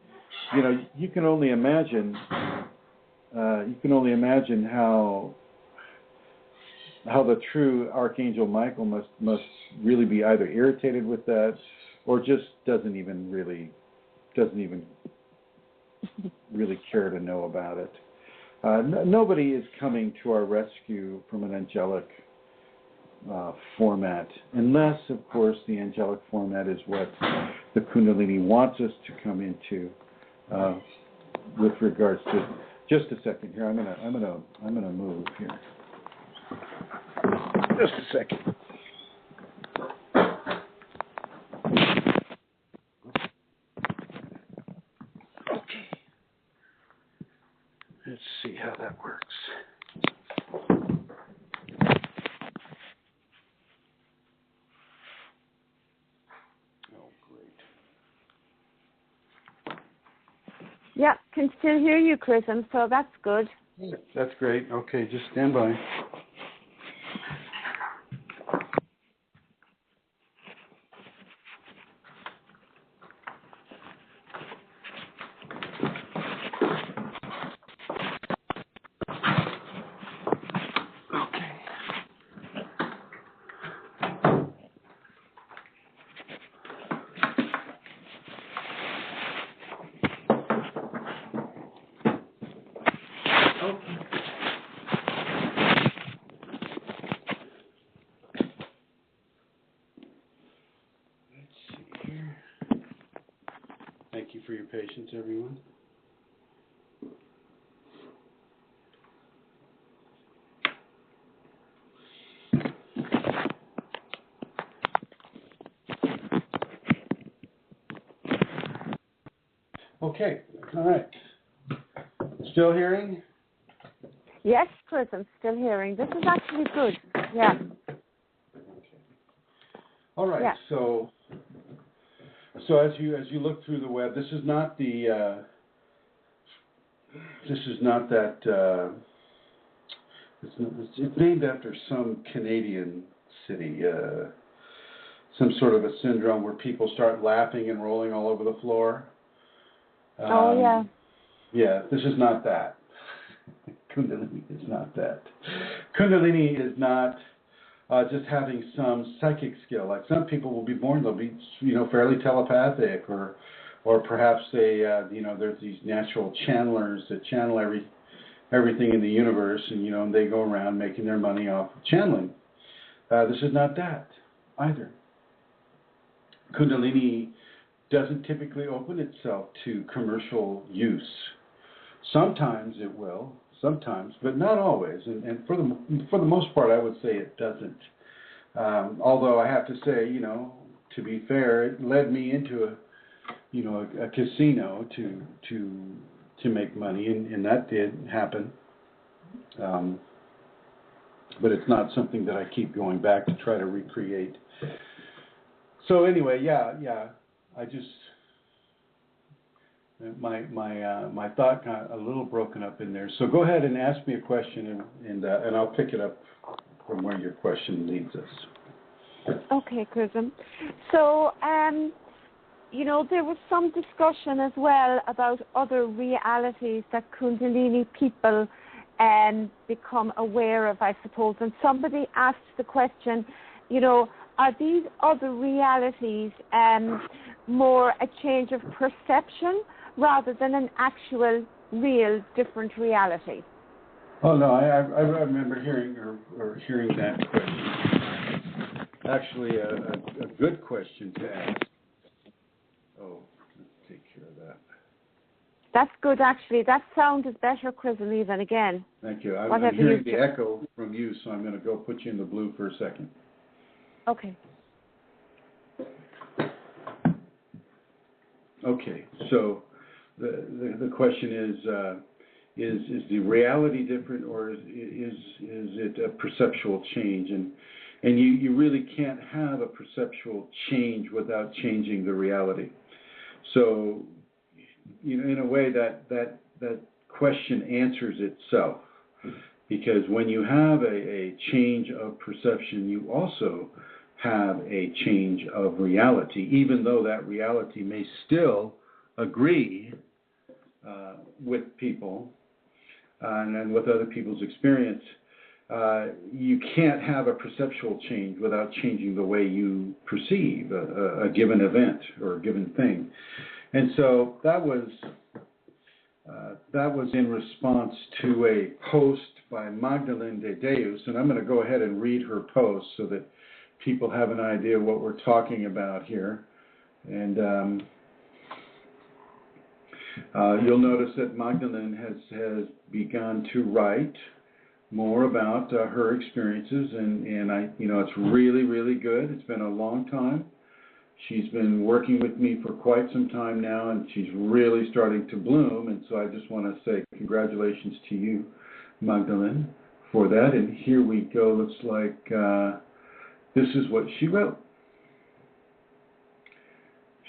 you can only imagine. How the true Archangel Michael must really be either irritated with that, or just doesn't even really care to know about it. Nobody is coming to our rescue from an angelic format, unless, of course, the angelic format is what the Kundalini wants us to come into. With regards to, just a second here, I'm gonna move here. Just a second. Okay. Let's see how that works. Yeah, can still hear you, Chrism, so that's good. That's great. Okay, just stand by. Thank you for your patience, everyone. Okay, all right. Still hearing? Yes, Chrism, still hearing. This is actually good. Yeah. Okay. All right. Yeah. So as you look through the web, this is not that. It's named after some Canadian city, some sort of a syndrome where people start laughing and rolling all over the floor. Yeah. Yeah, this is not that. Kundalini is not that. Kundalini is not just having some psychic skill. Like some people will be born, they'll be, fairly telepathic, or perhaps they, there's these natural channelers that channel everything in the universe, and they go around making their money off of channeling. This is not that either. Kundalini doesn't typically open itself to commercial use. Sometimes it will, but not always. And for the most part, I would say it doesn't. Although I have to say, to be fair, it led me into a casino to make money, and that did happen. But it's not something that I keep going back to try to recreate. So anyway, yeah. I just my thought got a little broken up in there. So go ahead and ask me a question, and I'll pick it up from where your question leads us. Okay, Chrism. So there was some discussion as well about other realities that Kundalini people become aware of, I suppose. And somebody asked the question, are these other realities more a change of perception rather than an actual, real, different reality? Oh no, I remember hearing that question. Actually, a good question to ask. Oh, let's take care of that. That's good, actually. That sound is better, Chrism, even again. Thank you. I'm hearing the echo from you, so I'm going to go put you in the blue for a second. Okay. Okay, so the question is the reality different, or is it a perceptual change? And you really can't have a perceptual change without changing the reality. So, in a way that question answers itself, because when you have a change of perception, you also have a change of reality, even though that reality may still agree with people and with other people's experience. You can't have a perceptual change without changing the way you perceive a given event or a given thing. And so that was in response to a post by Magdalene de Deus, and I'm going to go ahead and read her post so that people have an idea what we're talking about here. And you'll notice that Magdalene has begun to write more about her experiences, and it's really, really good. It's been a long time. She's been working with me for quite some time now, and she's really starting to bloom. And so I just want to say congratulations to you, Magdalene, for that. And here we go. Looks like this is what she wrote.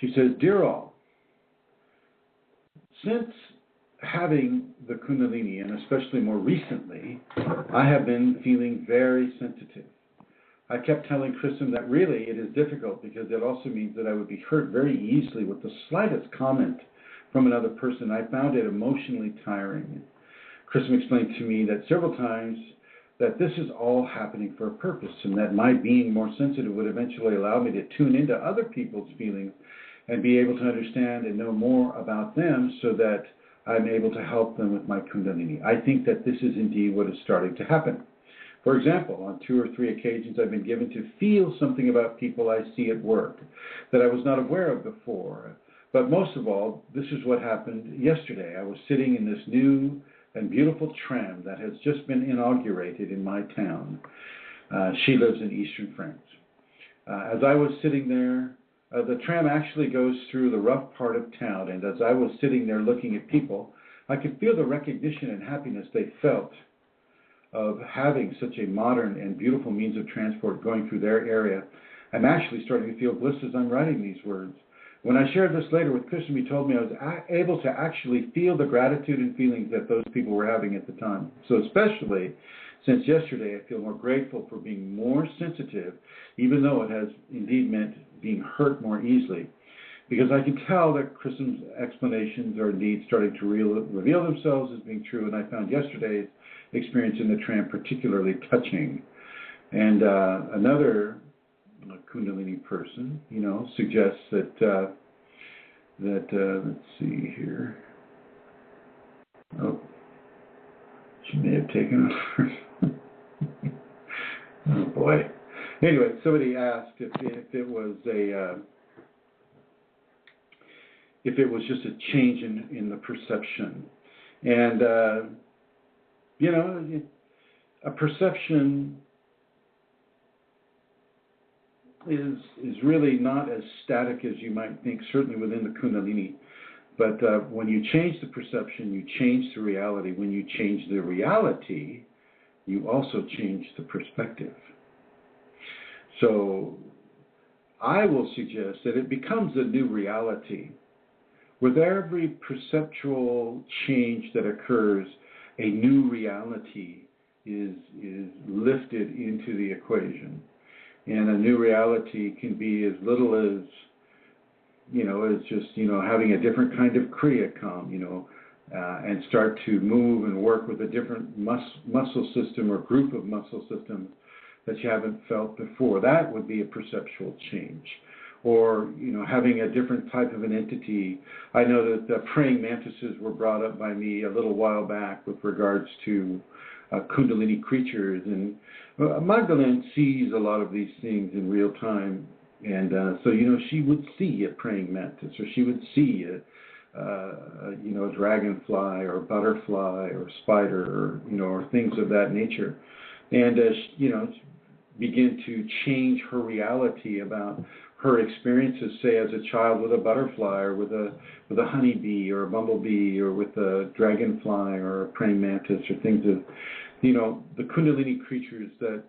She says, "Dear all, since having the Kundalini, and especially more recently, I have been feeling very sensitive. I kept telling Chrism that really it is difficult because it also means that I would be hurt very easily with the slightest comment from another person. I found it emotionally tiring. Chrism explained to me that several times that this is all happening for a purpose, and that my being more sensitive would eventually allow me to tune into other people's feelings and be able to understand and know more about them so that I'm able to help them with my Kundalini. I think that this is indeed what is starting to happen. For example, on 2 or 3 occasions I've been given to feel something about people I see at work that I was not aware of before. But most of all, this is what happened yesterday. I was sitting in this new and beautiful tram that has just been inaugurated in my town. She lives in eastern France. As I was sitting there, the tram actually goes through the rough part of town, and as I was sitting there looking at people, I could feel the recognition and happiness they felt of having such a modern and beautiful means of transport going through their area. I'm actually starting to feel bliss as I'm writing these words. When I shared this later with Chrism, he told me I was able to actually feel the gratitude and feelings that those people were having at the time. So especially Since yesterday, I feel more grateful for being more sensitive, even though it has indeed meant being hurt more easily. Because I can tell that Chrism's explanations are indeed starting to reveal themselves as being true, and I found yesterday's experience in the tram particularly touching. And another Kundalini person, suggests that let's see here. Oh, she may have taken over. Oh boy. Anyway, somebody asked if it was just a change in the perception, and a perception is really not as static as you might think, certainly within the Kundalini. But when you change the perception, you change the reality. When you change the reality, you also change the perspective. So I will suggest that it becomes a new reality. With every perceptual change that occurs, a new reality is lifted into the equation. And a new reality can be as little as, as just, having a different kind of Kriya come, and start to move and work with a different muscle system or group of muscle systems that you haven't felt before. That would be a perceptual change. Or, having a different type of an entity. I know that the praying mantises were brought up by me a little while back with regards to Kundalini creatures. And Magdalene sees a lot of these things in real time. And so, she would see a praying mantis, or she would see a dragonfly or a butterfly or a spider, or things of that nature. And, begin to change her reality about her experiences, say, as a child with a butterfly or with a honeybee or a bumblebee or with a dragonfly or a praying mantis, or things of, the Kundalini creatures that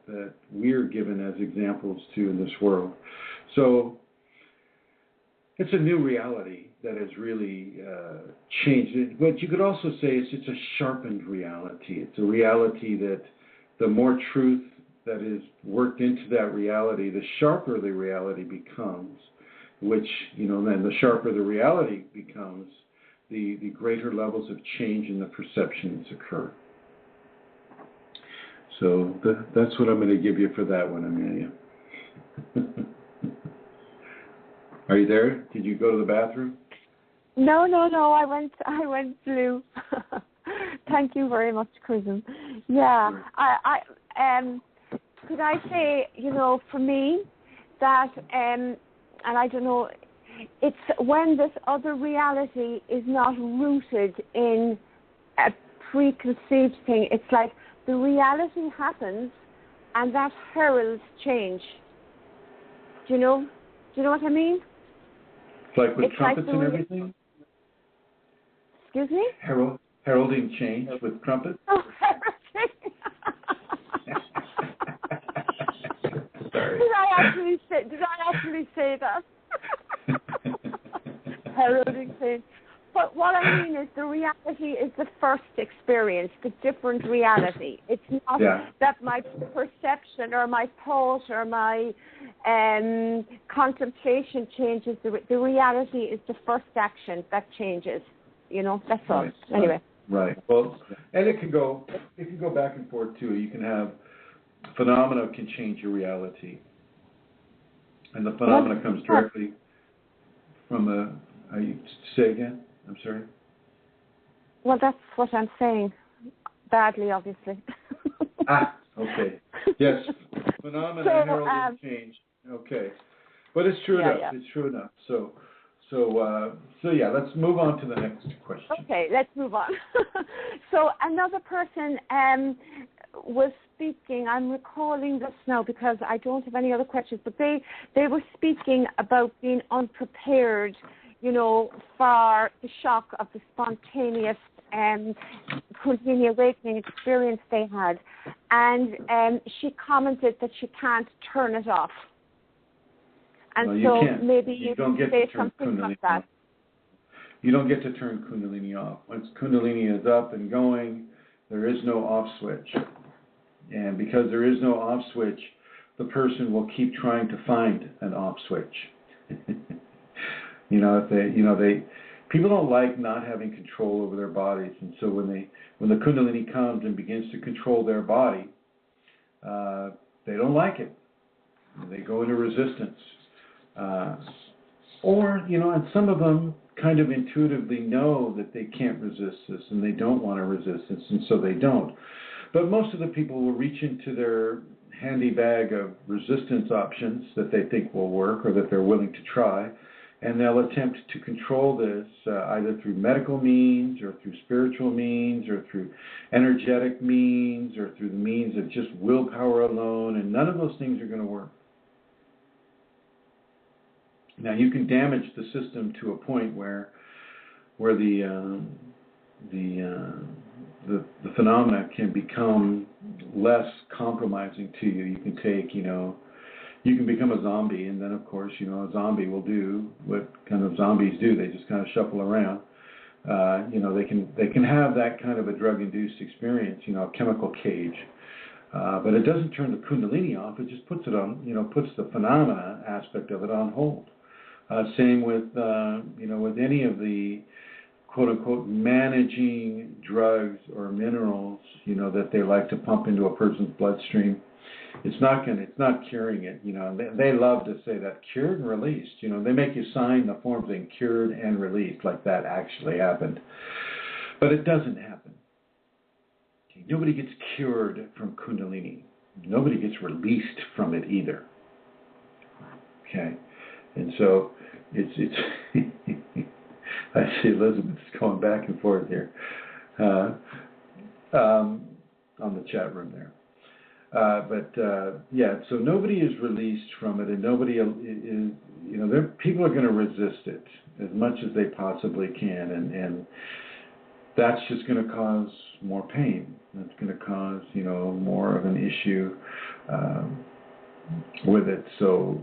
we're given as examples to in this world. So it's a new reality that has really changed it. But you could also say it's a sharpened reality. It's a reality that the more truth that is worked into that reality, the sharper the reality becomes, which, then the sharper the reality becomes, the greater levels of change in the perceptions occur. So that's what I'm going to give you for that one, Amelia. Are you there? Did you go to the bathroom? No. I went blue. Thank you very much, Chrism. Yeah, sure. Could I say, for me, that, and I don't know, it's when this other reality is not rooted in a preconceived thing. It's like the reality happens, and that heralds change. Do you know what I mean? Like with trumpets and everything? Excuse me? Heralding change with trumpets? Oh, heralding. Sorry. Did I actually say that? Heralding change. But what I mean is the reality is the first experience, the different reality. It's not that my perception or my thought or my contemplation changes. The reality is the first action that changes. That's all. Right. Anyway. Right. Well, and it can go back and forth too. You can have phenomena can change your reality, and the phenomena comes directly from say again. I'm sorry. Well, that's what I'm saying. Badly, obviously. Okay. Yes, phenomena heralding change. Okay, but it's true enough. Yeah. It's true enough. So yeah. Let's move on to the next question. Okay, let's move on. So another person was speaking. I'm recalling this now because I don't have any other questions. But they were speaking about being unprepared, for the shock of the spontaneous Kundalini awakening experience they had. And she commented that she can't turn it off. And so maybe you can say something about that. You don't get to turn Kundalini off. Once Kundalini is up and going, there is no off switch. And because there is no off switch, the person will keep trying to find an off switch. People don't like not having control over their bodies, and so when the Kundalini comes and begins to control their body, they don't like it. They go into resistance, and some of them kind of intuitively know that they can't resist this, and they don't want to resist this, and so they don't. But most of the people will reach into their handy bag of resistance options that they think will work or that they're willing to try, and they'll attempt to control this either through medical means or through spiritual means or through energetic means or through the means of just willpower alone, and none of those things are going to work. Now, you can damage the system to a point where the phenomena can become less compromising to you. You can take, you can become a zombie, and then of course, a zombie will do what kind of zombies do. They just kind of shuffle around. They can have that kind of a drug-induced experience, a chemical cage. But it doesn't turn the Kundalini off. It just puts it on, puts the phenomena aspect of it on hold. Same with, with any of the quote-unquote managing drugs or minerals, that they like to pump into a person's bloodstream. It's not curing it. They love to say that cured and released. They make you sign the form saying cured and released, like that actually happened. But it doesn't happen. Okay, nobody gets cured from Kundalini. Nobody gets released from it either. Okay, and so it's I see Elizabeth's going back and forth here on the chat room there. So nobody is released from it, and nobody is, people are going to resist it as much as they possibly can, and that's just going to cause more pain. That's going to cause, more of an issue with it. So,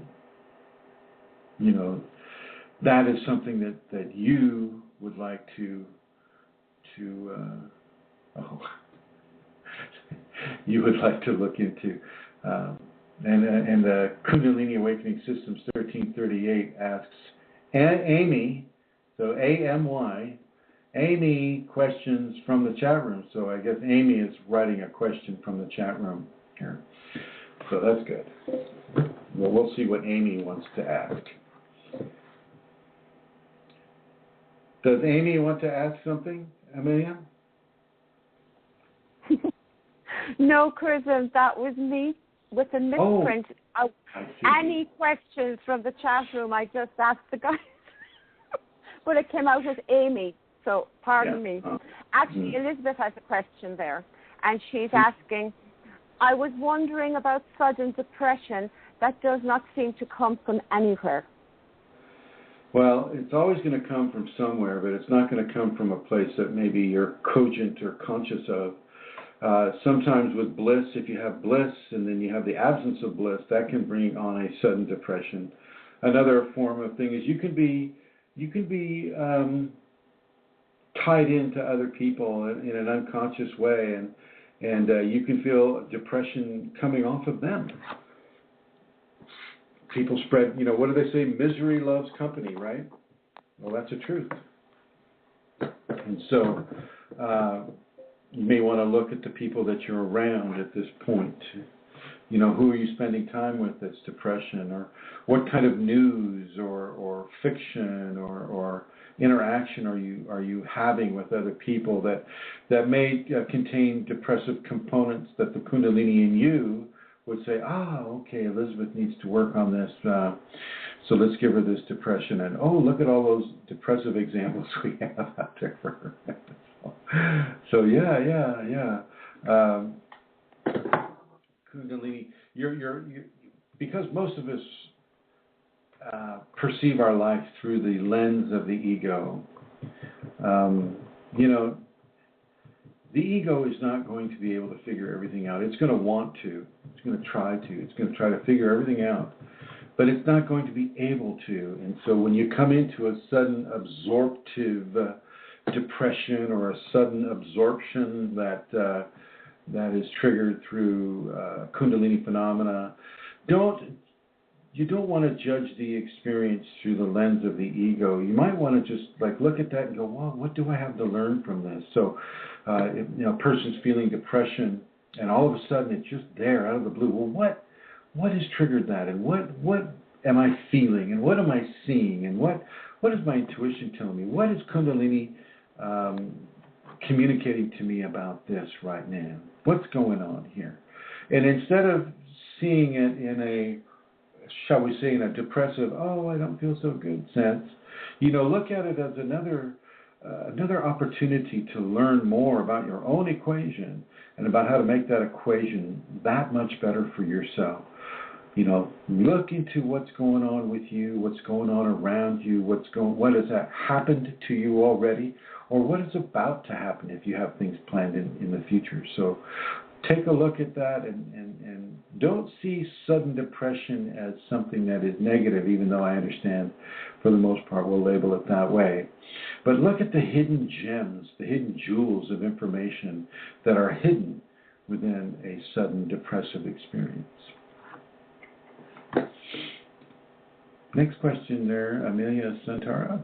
that is something that you would like to you would like to look into. And Kundalini Awakening Systems 1338 asks, Amy, so A-M-Y, Amy questions from the chat room. So I guess Amy is writing a question from the chat room here. So that's good. Well, we'll see what Amy wants to ask. Does Amy want to ask something, Amelia? No, Chrism, that was me with a misprint. Any questions from the chat room, I just asked the guys. But it came out as Amy, so pardon me. Actually, Elizabeth has a question there, and she's asking, I was wondering about sudden depression that does not seem to come from anywhere. Well, it's always going to come from somewhere, but it's not going to come from a place that maybe you're cogent or conscious of. Sometimes with bliss, if you have bliss and then you have the absence of bliss, that can bring on a sudden depression. Another form of thing is you can be tied into other people in an unconscious way, and you can feel depression coming off of them. People spread, what do they say? Misery loves company, right? Well, that's the truth. And so you may want to look at the people that you're around at this point. Who are you spending time with that's depression, or what kind of news or fiction or interaction are you having with other people that may contain depressive components that the Kundalini in you would say, okay, Elizabeth needs to work on this, so let's give her this depression. And, look at all those depressive examples we have out there for her. So, yeah. Kundalini, you're because most of us perceive our life through the lens of the ego. The ego is not going to be able to figure everything out. It's going to want to. It's going to try to. It's going to try to figure everything out. But it's not going to be able to. And so when you come into a sudden absorptive depression or a sudden absorption that that is triggered through Kundalini phenomena. You don't want to judge the experience through the lens of the ego. You might want to just like look at that and go, well, what do I have to learn from this? So, if a person's feeling depression, and all of a sudden it's just there out of the blue. Well, what has triggered that, and what am I feeling, and what am I seeing, and what is my intuition telling me? What is Kundalini communicating to me about this right now? What's going on here? And instead of seeing it in a, shall we say, in a depressive, oh, I don't feel so good sense, look at it as another opportunity to learn more about your own equation and about how to make that equation that much better for yourself. Look into what's going on with you, what's going on around you, what has happened to you already, or what is about to happen if you have things planned in the future. So take a look at that and don't see sudden depression as something that is negative, even though I understand for the most part we'll label it that way. But look at the hidden gems, the hidden jewels of information that are hidden within a sudden depressive experience. Next question there, Amelia Santara.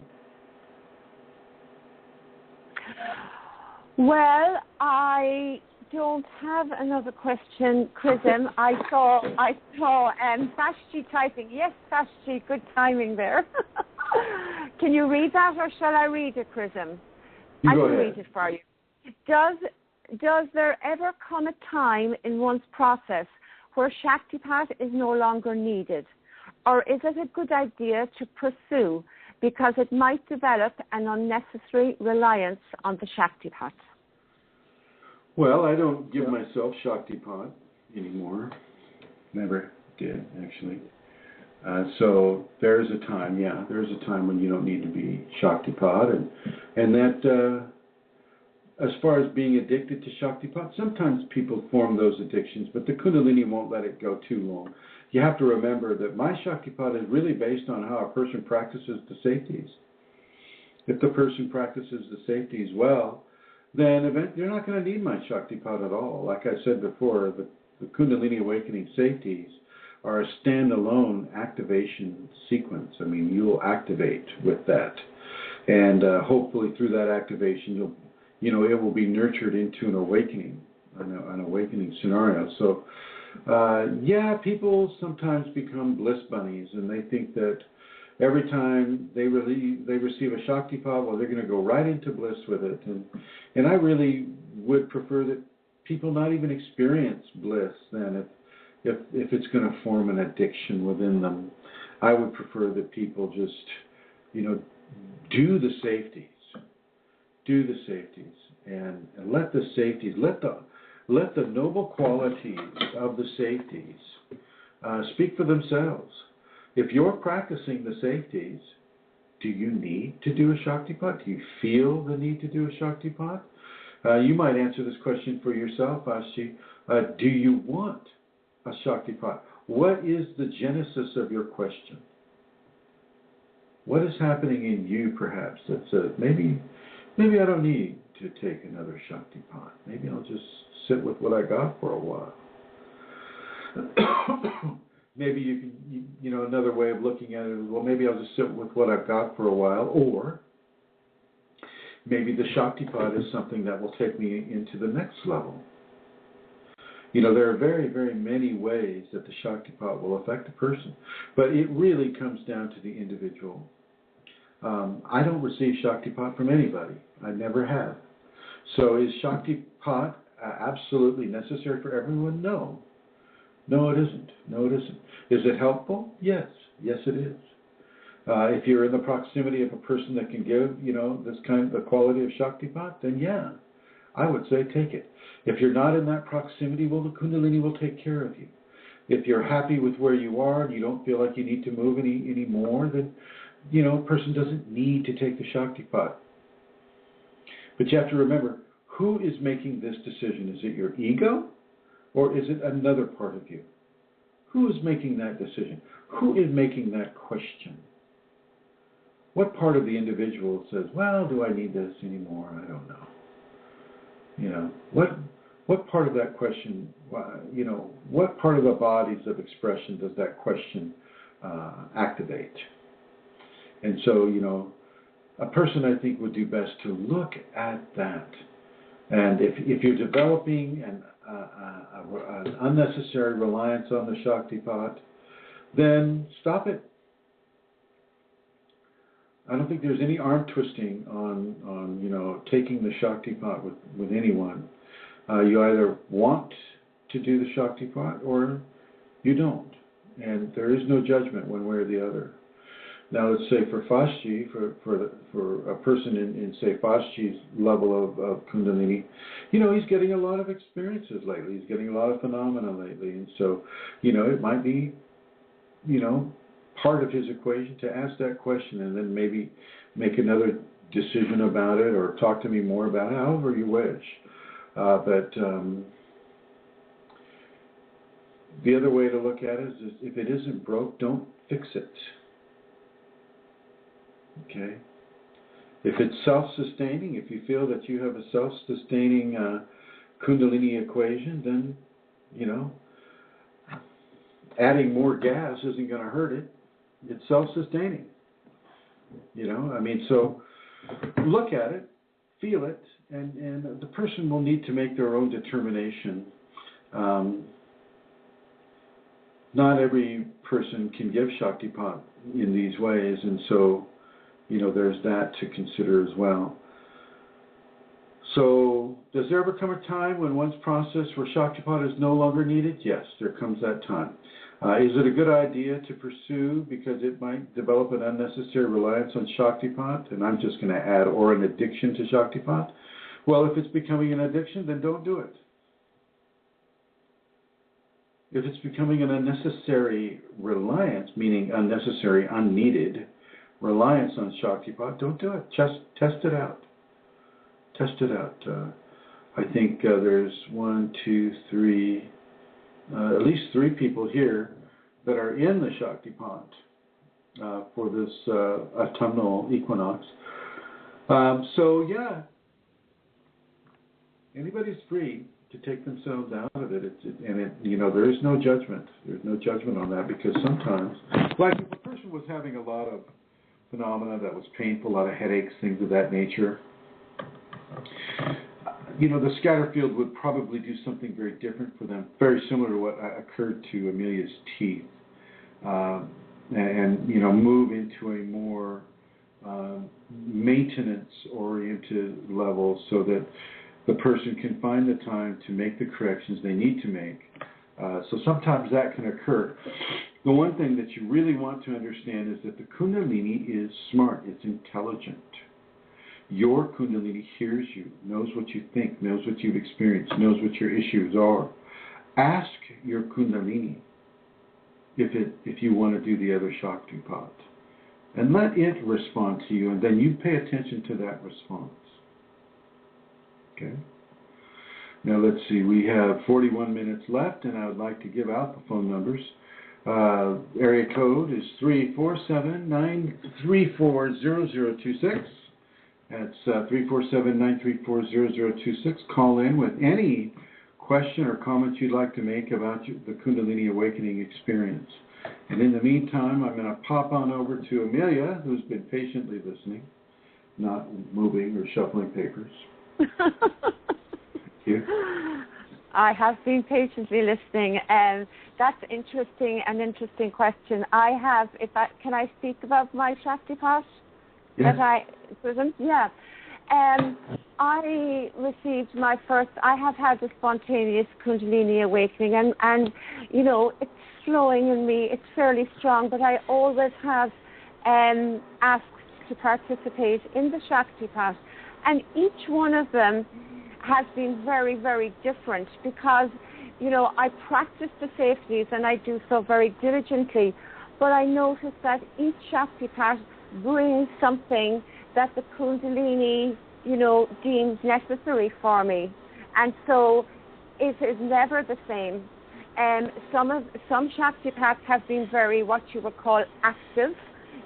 Well, I don't have another question, Chrism. I saw Vashti typing. Yes, Vashti, good timing there. Can you read that, or shall I read it, Chrism? I can read it for you. Does there ever come a time in one's process where Shaktipat is no longer needed? Or is it a good idea to pursue because it might develop an unnecessary reliance on the Shaktipat? Well, I don't give myself Shaktipat anymore. Never did, actually. So there's a time, there's a time when you don't need to be Shaktipat. And that, as far as being addicted to Shaktipat, sometimes people form those addictions, but the Kundalini won't let it go too long. You have to remember that my Shaktipat is really based on how a person practices the safeties. If the person practices the safeties well, then you're not going to need my Shaktipat at all. Like I said before, the Kundalini Awakening safeties are a standalone activation sequence. I mean, you'll activate with that. And hopefully through that activation, it will be nurtured into an awakening scenario. So, people sometimes become bliss bunnies, and they think that every time they receive a Shaktipat, well, they're going to go right into bliss with it. And I really would prefer that people not even experience bliss then if it's going to form an addiction within them. I would prefer that people just, do the safeties. Do the safeties and let the safeties, let the noble qualities of the safeties speak for themselves. If you're practicing the safeties, do you need to do a Shaktipat? Do you feel the need to do a Shaktipat? You might answer this question for yourself, Ashti. Do you want a Shaktipat? What is the genesis of your question? What is happening in you, perhaps, that says, maybe I don't need to take another Shaktipat. Maybe I'll just sit with what I got for a while. Maybe you can, another way of looking at it is, well, maybe I'll just sit with what I've got for a while, or maybe the Shaktipat is something that will take me into the next level. There are very, very many ways that the Shaktipat will affect a person, but it really comes down to the individual. I don't receive Shaktipat from anybody. I never have. So is Shaktipat absolutely necessary for everyone? No. No, it isn't. No, it isn't. Is it helpful? Yes. Yes, it is. If you're in the proximity of a person that can give, this kind of the quality of Shaktipat, then yeah, I would say take it. If you're not in that proximity, well, the Kundalini will take care of you. If you're happy with where you are and you don't feel like you need to move any more, then, a person doesn't need to take the Shaktipat. But you have to remember, who is making this decision? Is it your ego? Or is it another part of you? Who is making that decision? Who is making that question? What part of the individual says, well, do I need this anymore? I don't know. what part of that question, what part of the bodies of expression does that question activate? And so, a person, I think, would do best to look at that. And if you're developing an unnecessary reliance on the Shaktipat, then stop it. I don't think there's any arm twisting on taking the Shaktipat with anyone. You either want to do the Shaktipat or you don't. And there is no judgment one way or the other. Now, let's say for Fashji, for a person in say, Fashji's level of Kundalini, he's getting a lot of experiences lately. He's getting a lot of phenomena lately. And so, it might be, part of his equation to ask that question and then maybe make another decision about it or talk to me more about it, however you wish. But the other way to look at it is if it isn't broke, don't fix it. Okay? If it's self-sustaining, if you feel that you have a self-sustaining Kundalini equation, then, adding more gas isn't going to hurt it. It's self-sustaining. So look at it, feel it, and the person will need to make their own determination. Not every person can give Shaktipat in these ways, and so, there's that to consider as well. So, does there ever come a time when one's process where Shaktipat is no longer needed? Yes, there comes that time. Is it a good idea to pursue because it might develop an unnecessary reliance on Shaktipat, and I'm just going to add, or an addiction to Shaktipat? Well, if it's becoming an addiction, then don't do it. If it's becoming an unnecessary reliance, meaning unnecessary, unneeded reliance on Shaktipat, don't do it. Just test it out. Test it out. I think there's at least three people here that are in the Shaktipat for this autumnal equinox. Anybody's free to take themselves out of it. There is no judgment. There's no judgment on that, because sometimes, like if a person was having a lot of phenomena that was painful, a lot of headaches, things of that nature, the scatter field would probably do something very different for them, very similar to what occurred to Amelia's teeth, and move into a more maintenance-oriented level so that the person can find the time to make the corrections they need to make. So sometimes that can occur. The one thing that you really want to understand is that the Kundalini is smart, it's intelligent. Your Kundalini hears you, knows what you think, knows what you've experienced, knows what your issues are. Ask your Kundalini if you want to do the other Shaktipat. And let it respond to you, and then you pay attention to that response. Okay? Now let's see, we have 41 minutes left, and I would like to give out the phone numbers. Area code is 347-934-0026. That's 347-934-0026. Call in with any question or comment you'd like to make about the Kundalini Awakening experience. And in the meantime, I'm going to pop on over to Amelia, who's been patiently listening, not moving or shuffling papers. Thank you. I have been patiently listening, and that's an interesting question. Can I speak about my Shaktipat? Yes. Susan? Yeah. I received I have had a spontaneous Kundalini awakening, and it's flowing in me. It's fairly strong, but I always have asked to participate in the Shaktipat, and each one of them has been very, very different because, I practice the safeties and I do so very diligently, but I notice that each Shaktipat brings something that the Kundalini, deems necessary for me. And so it is never the same. Some Shaktipats have been very, what you would call, active,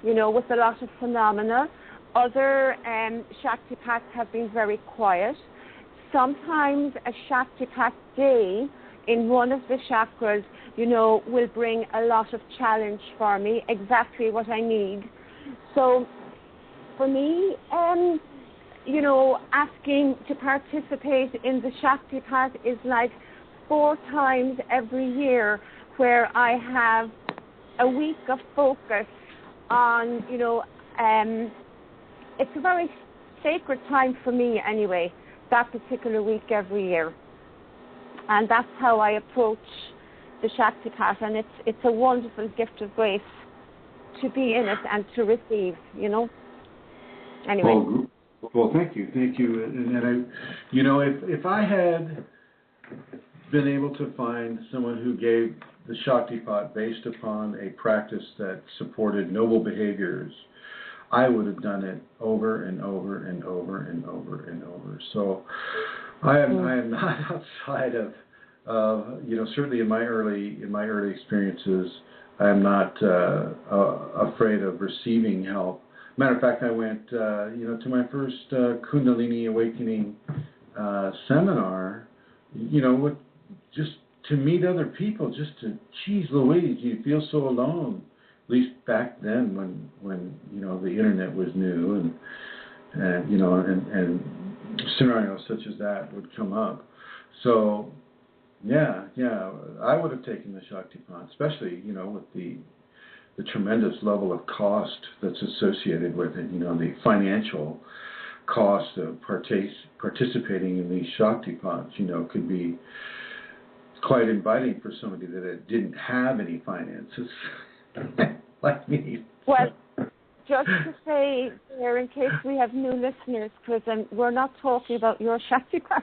with a lot of phenomena. Other Shaktipats have been very quiet. sometimes a Shaktipat day in one of the chakras, will bring a lot of challenge for me, exactly what I need. So for me, asking to participate in the Shaktipat is like 4 times every year where I have a week of focus on, it's a very sacred time for me anyway, that particular week every year. And that's how I approach the Shaktipat, and it's a wonderful gift of grace to be in it and to receive, Anyway. Well, thank you. And if I had been able to find someone who gave the Shaktipat based upon a practice that supported noble behaviors, I would have done it over and over and over and over and over. So I am not outside of certainly in my early experiences, I am not afraid of receiving help. Matter of fact, I went to my first Kundalini awakening seminar, just to meet other people, just to, geez Louise, you feel so alone. At least back then, when the internet was new, and scenarios such as that would come up. So, yeah, I would have taken the Shaktipat, especially with the tremendous level of cost that's associated with it. The financial cost of participating in these Shaktipats, could be quite inviting for somebody that didn't have any finances. Like me. Well, just to say there, in case we have new listeners, Chrism, we're not talking about your Shaktipat.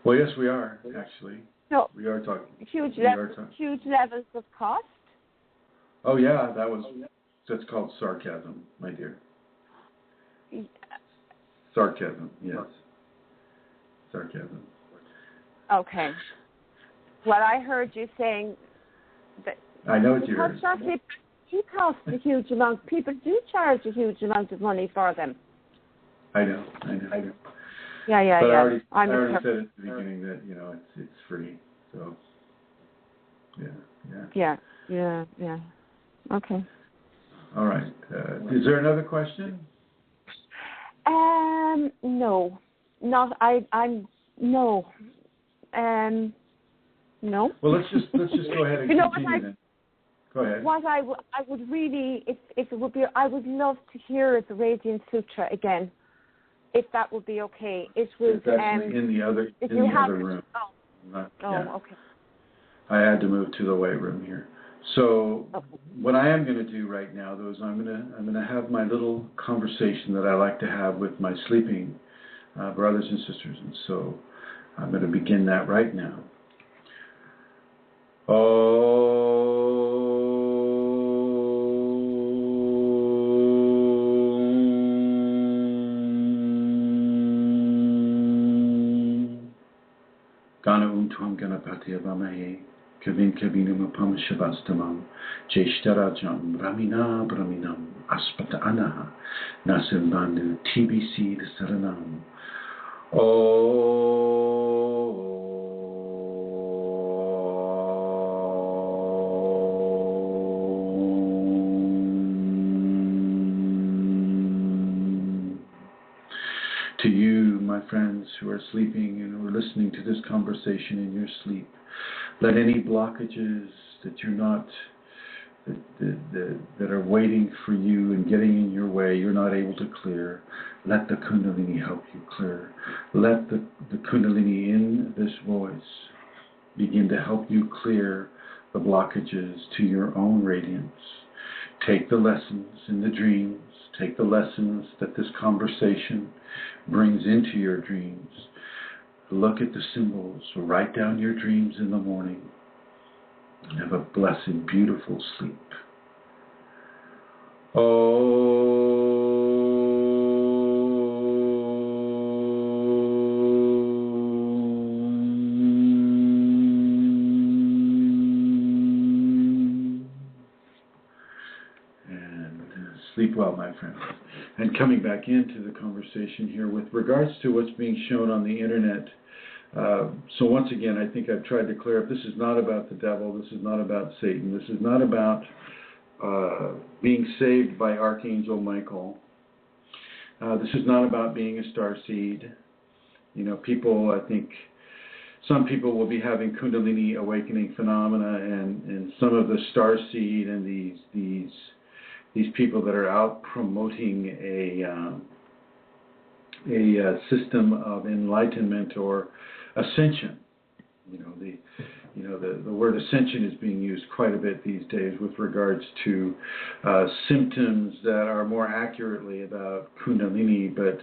Well, yes, we are, actually. No. We are talking. Huge levels of cost. Oh, yeah, that's called sarcasm, my dear. Sarcasm, yes. Sarcasm. Okay. Well, I heard you saying that I know what you heard. He costs a huge amount. People do charge a huge amount of money for them. I know. Yeah. But I already said at the beginning that it's free. So yeah. Okay. All right. Is there another question? No. Not I'm no. No. Well, let's just go ahead and continue then. Go ahead. What I would really, if it would be, I would love to hear the Radiant Sutra again, if that would be okay. It was it's actually in the other room. Okay. I had to move to the weight room here. So what I am going to do right now, though, is I'm going to have my little conversation that I like to have with my sleeping brothers and sisters, and so I'm going to begin that right now. Gana Tuam Ganapati Avamahe, Kavin Upam Shavastamam, Jeshtarajam, Braminam, Aspata Anaha, Nasim Bandu, TBC the Saranam. To you, my friends who are sleeping and who are listening to this conversation in your sleep, let any blockages that you're not, that are waiting for you and getting in your way, you're not able to clear, let the Kundalini help you clear. Let the Kundalini in this voice begin to help you clear the blockages to your own radiance. Take the lessons in the dreams. Take the lessons that this conversation brings into your dreams. Look at the symbols. Write down your dreams in the morning. And have a blessed, beautiful sleep. Sleep well, my friends. And coming back into the conversation here with regards to what's being shown on the internet. So once again, I think I've tried to clear up, this is not about the devil, this is not about Satan, this is not about being saved by Archangel Michael. This is not about being a starseed. People, I think, some people will be having Kundalini awakening phenomena, and some of the starseed and these people that are out promoting a system of enlightenment or ascension. The word ascension is being used quite a bit these days with regards to symptoms that are more accurately about Kundalini, but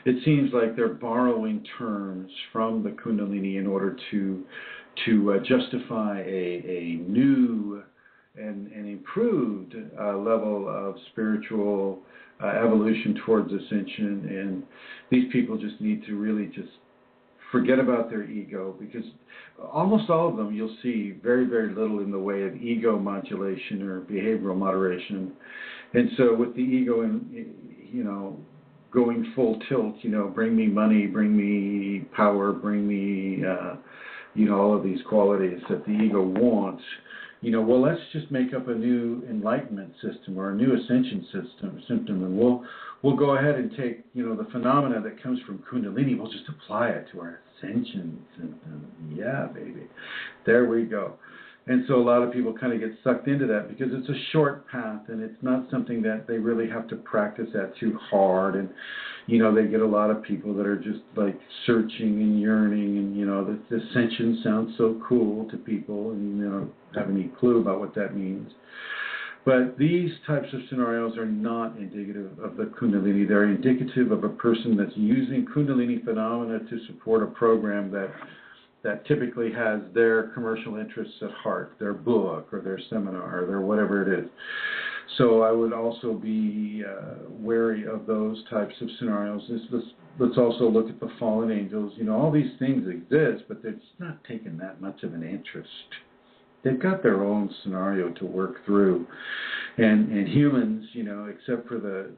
it seems like they're borrowing terms from the Kundalini in order to justify a new and improved level of spiritual evolution towards ascension. And these people just need to really just forget about their ego, because almost all of them you'll see very, very little in the way of ego modulation or behavioral moderation. And so with the ego going full tilt, bring me money, bring me power, bring me all of these qualities that the ego wants, well, let's just make up a new enlightenment system or a new ascension system, and we'll go ahead and take, the phenomena that comes from Kundalini, we'll just apply it to our ascension system. Yeah, baby. There we go. And so a lot of people kind of get sucked into that because it's a short path and it's not something that they really have to practice at too hard. And, they get a lot of people that are just like searching and yearning, and, the ascension sounds so cool to people, and they don't have any clue about what that means. But these types of scenarios are not indicative of the Kundalini. They're indicative of a person that's using Kundalini phenomena to support a program that typically has their commercial interests at heart, their book or their seminar or their whatever it is. So I would also be wary of those types of scenarios. Let's also look at the fallen angels. All these things exist, but they're just not taking that much of an interest. They've got their own scenario to work through. And humans, except for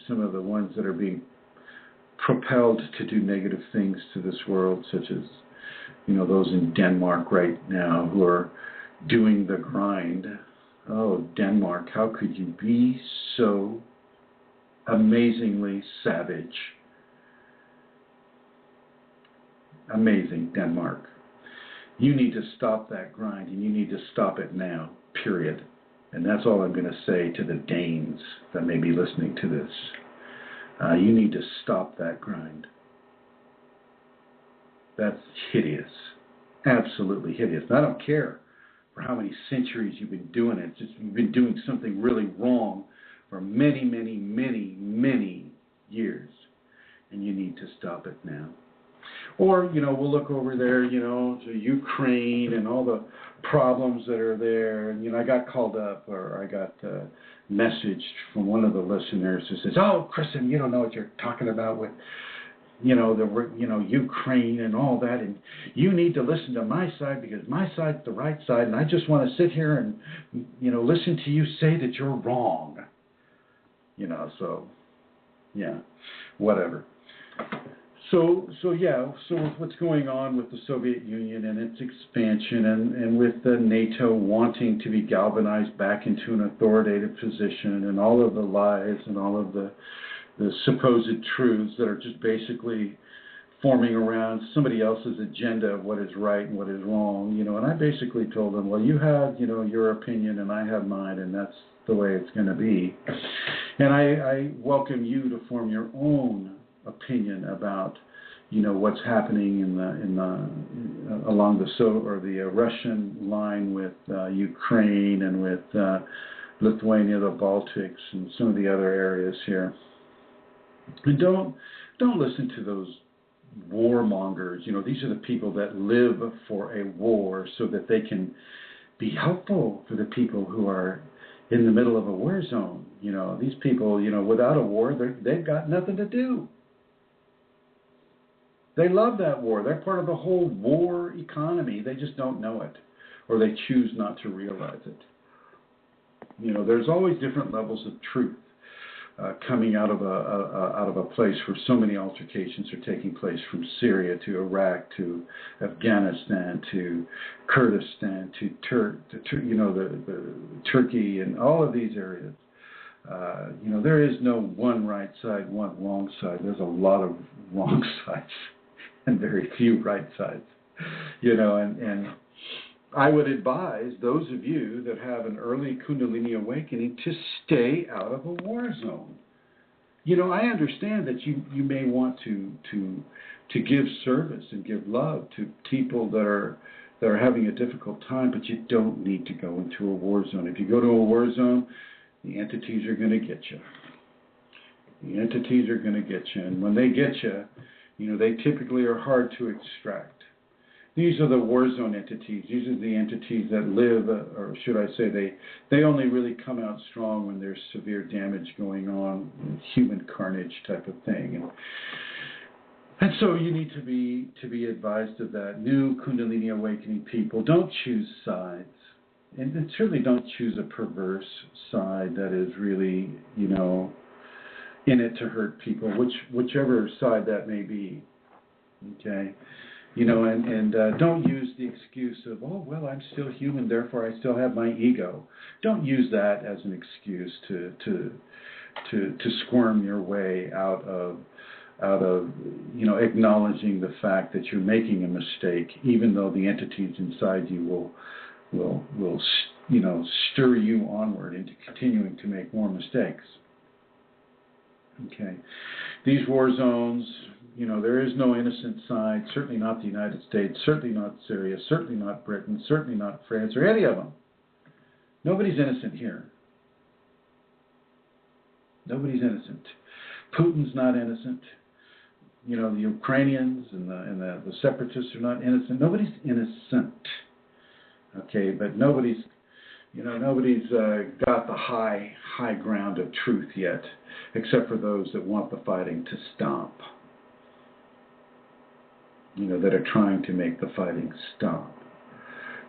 some of the ones that are being propelled to do negative things to this world, such as, those in Denmark right now who are doing the grind. Oh, Denmark, how could you be so amazingly savage? Amazing, Denmark. You need to stop that grind, and you need to stop it now, period. And that's all I'm going to say to the Danes that may be listening to this. You need to stop that grind. That's hideous. Absolutely hideous. And I don't care for how many centuries you've been doing it. You've been doing something really wrong for many, many, many, many years. And you need to stop it now. Or, we'll look over there, to Ukraine and all the problems that are there. And, I got called up, or I got messaged from one of the listeners who says, "Oh, Chrism, you don't know what you're talking about with, Ukraine and all that. And you need to listen to my side because my side's the right side. And I just want to sit here and, listen to you say that you're wrong." So, yeah, whatever. So with what's going on with the Soviet Union and its expansion, and with the NATO wanting to be galvanized back into an authoritative position, and all of the lies and all of the supposed truths that are just basically forming around somebody else's agenda of what is right and what is wrong, and I basically told them, well, you have, your opinion and I have mine, and that's the way it's going to be. And I welcome you to form your own opinion about, what's happening along the Russian line with Ukraine and with Lithuania, the Baltics, and some of the other areas here. And don't listen to those warmongers. These are the people that live for a war so that they can be helpful for the people who are in the middle of a war zone. These people, without a war, they've got nothing to do. They love that war. They're part of the whole war economy. They just don't know it, or they choose not to realize it. There's always different levels of truth. coming out of a place where so many altercations are taking place, from Syria to Iraq to Afghanistan to Kurdistan to the Turkey and all of these areas. There is no one right side, one wrong side. There's a lot of wrong sides and very few right sides. And I would advise those of you that have an early Kundalini awakening to stay out of a war zone. I understand that you may want to give service and give love to people that are having a difficult time, but you don't need to go into a war zone. If you go to a war zone, the entities are going to get you. The entities are going to get you, and when they get you, they typically are hard to extract. These are the war zone entities. These are the entities that live, or should I say, they only really come out strong when there's severe damage going on, human carnage type of thing. And so you need to be advised of that. New Kundalini awakening people, don't choose sides. And certainly don't choose a perverse side that is really, in it to hurt people, whichever side that may be. Okay? And don't use the excuse of, I'm still human, therefore I still have my ego. Don't use that as an excuse to squirm your way out of acknowledging the fact that you're making a mistake, even though the entities inside you will stir you onward into continuing to make more mistakes. Okay, these war zones. There is no innocent side, certainly not the United States, certainly not Syria, certainly not Britain, certainly not France, or any of them. Nobody's innocent here. Nobody's innocent. Putin's not innocent. The Ukrainians and the separatists are not innocent. Nobody's innocent. Okay, but nobody's got the high ground of truth yet, except for those that want the fighting to stop. That are trying to make the fighting stop.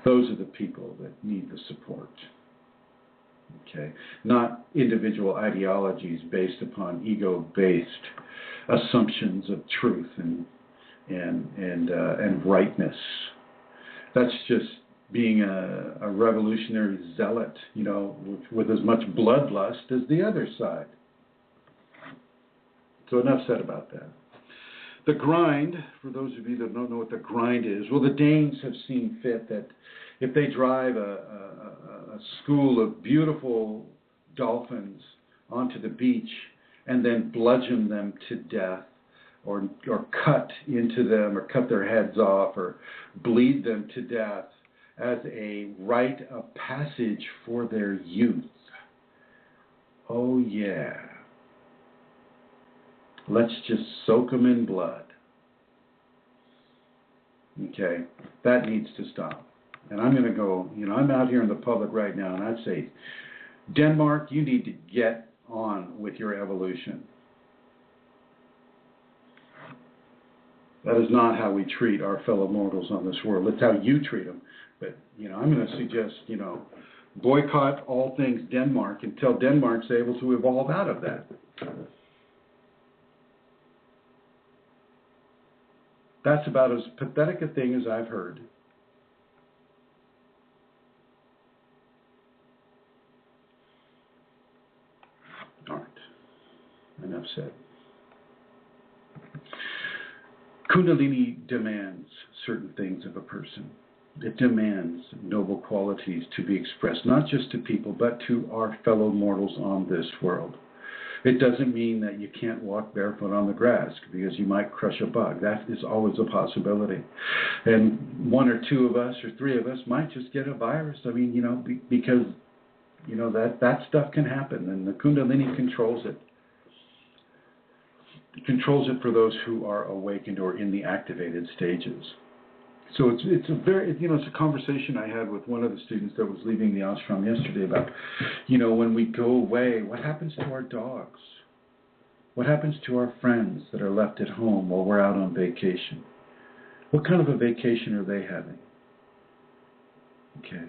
Those are the people that need the support. Okay, not individual ideologies based upon ego-based assumptions of truth and rightness. That's just being a revolutionary zealot, with as much bloodlust as the other side. So enough said about that. The grind, for those of you that don't know what the grind is, well, the Danes have seen fit that if they drive a school of beautiful dolphins onto the beach and then bludgeon them to death, or cut into them, or cut their heads off, or bleed them to death as a rite of passage for their youth. Oh yeah. Let's just soak them in blood. Okay, that needs to stop. And I'm going to go, I'm out here in the public right now, and I'd say, Denmark, you need to get on with your evolution. That is not how we treat our fellow mortals on this world. That's how you treat them. But, I'm going to suggest, boycott all things Denmark until Denmark's able to evolve out of that. That's about as pathetic a thing as I've heard. All right. Enough said. Kundalini demands certain things of a person. It demands noble qualities to be expressed, not just to people, but to our fellow mortals on this world. It doesn't mean that you can't walk barefoot on the grass because you might crush a bug. That is always a possibility. And one or two of us or three of us might just get a virus. Because, that stuff can happen, and the Kundalini controls it. It controls it for those who are awakened or in the activated stages. So it's a conversation I had with one of the students that was leaving the ashram yesterday about, when we go away, what happens to our dogs? What happens to our friends that are left at home while we're out on vacation? What kind of a vacation are they having? Okay.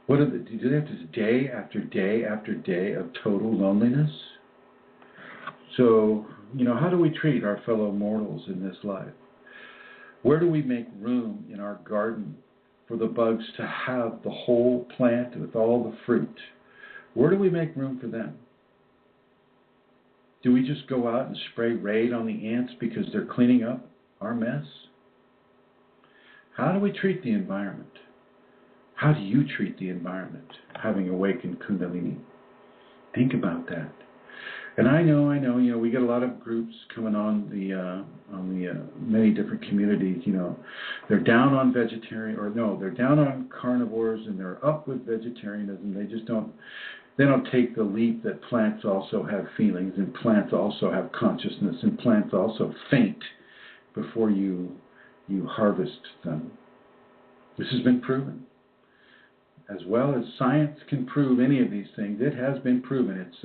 Do they have this day after day after day of total loneliness? So, how do we treat our fellow mortals in this life? Where do we make room in our garden for the bugs to have the whole plant with all the fruit? Where do we make room for them? Do we just go out and spray Raid on the ants because they're cleaning up our mess? How do we treat the environment? How do you treat the environment, having awakened Kundalini? Think about that. And I know, we get a lot of groups coming on the many different communities. They're down on they're down on carnivores and they're up with vegetarianism. They just don't take the leap that plants also have feelings and plants also have consciousness and plants also faint before you harvest them. This has been proven. As well as science can prove any of these things, it has been proven. It's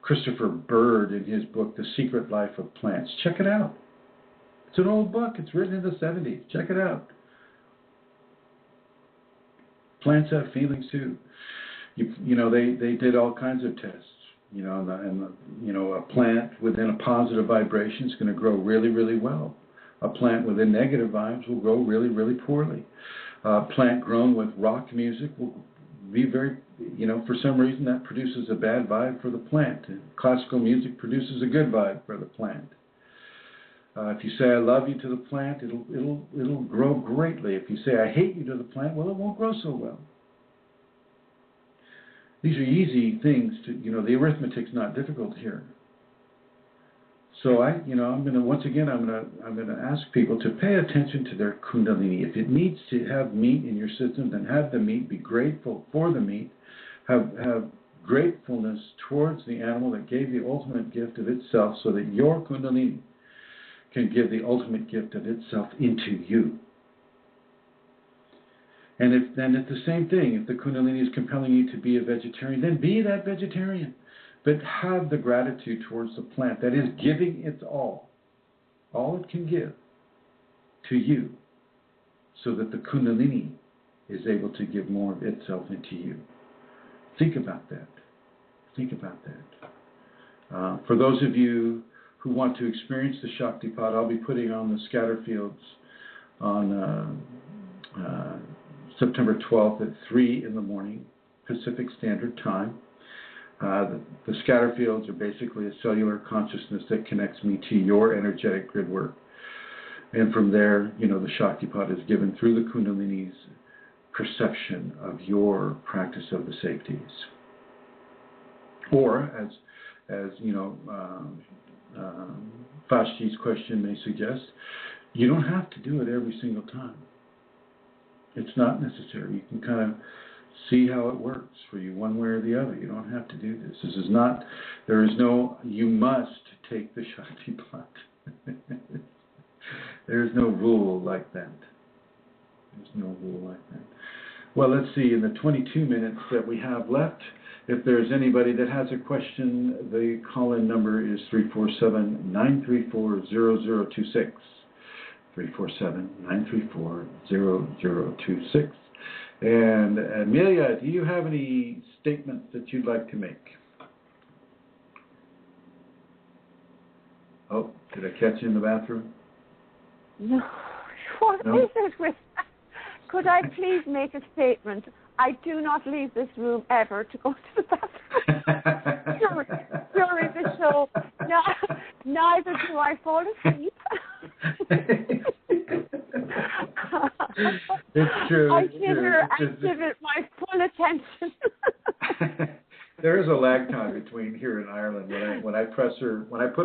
Christopher Bird in his book, The Secret Life of Plants. Check it out. It's an old book. It's written in the 70s. Check it out. Plants have feelings too. They did all kinds of tests. A plant within a positive vibration is going to grow really, really well. A plant within negative vibes will grow really, really poorly. A plant grown with rock music will be very, for some reason that produces a bad vibe for the plant. And classical music produces a good vibe for the plant. If you say I love you to the plant, it'll grow greatly. If you say I hate you to the plant, well, it won't grow so well. These are easy things to, the arithmetic's not difficult here. So I'm going to ask people to pay attention to their Kundalini. If it needs to have meat in your system, then have the meat. Be grateful for the meat. Have gratefulness towards the animal that gave the ultimate gift of itself, so that your Kundalini can give the ultimate gift of itself into you. And if the same thing, if the Kundalini is compelling you to be a vegetarian, then be that vegetarian. But have the gratitude towards the plant that is giving its all it can give to you, so that the Kundalini is able to give more of itself into you. Think about that. Think about that. For those of you who want to experience the Shaktipat, I'll be putting on the scatter fields on September 12th at 3 in the morning, Pacific Standard Time. The scatter fields are basically a cellular consciousness that connects me to your energetic grid work. And from there, the Shaktipat is given through the Kundalini's perception of your practice of the safeties. Or, as Vashti's question may suggest, you don't have to do it every single time. It's not necessary. You can kind of see how it works for you one way or the other. You don't have to do this. There is no, you must take the Shaktipat. There's no rule like that. There's no rule like that. Well, let's see, in the 22 minutes that we have left, if there's anybody that has a question, the call-in number is 347-934-0026. 347-934-0026. And Amelia, do you have any statements that you'd like to make? Oh, did I catch you in the bathroom? No. What is it with that? Could I please make a statement? I do not leave this room ever to go to the bathroom during the show. No, neither do I fall asleep. It's true. I give it my full attention. There is a lag time between here and Ireland. When I put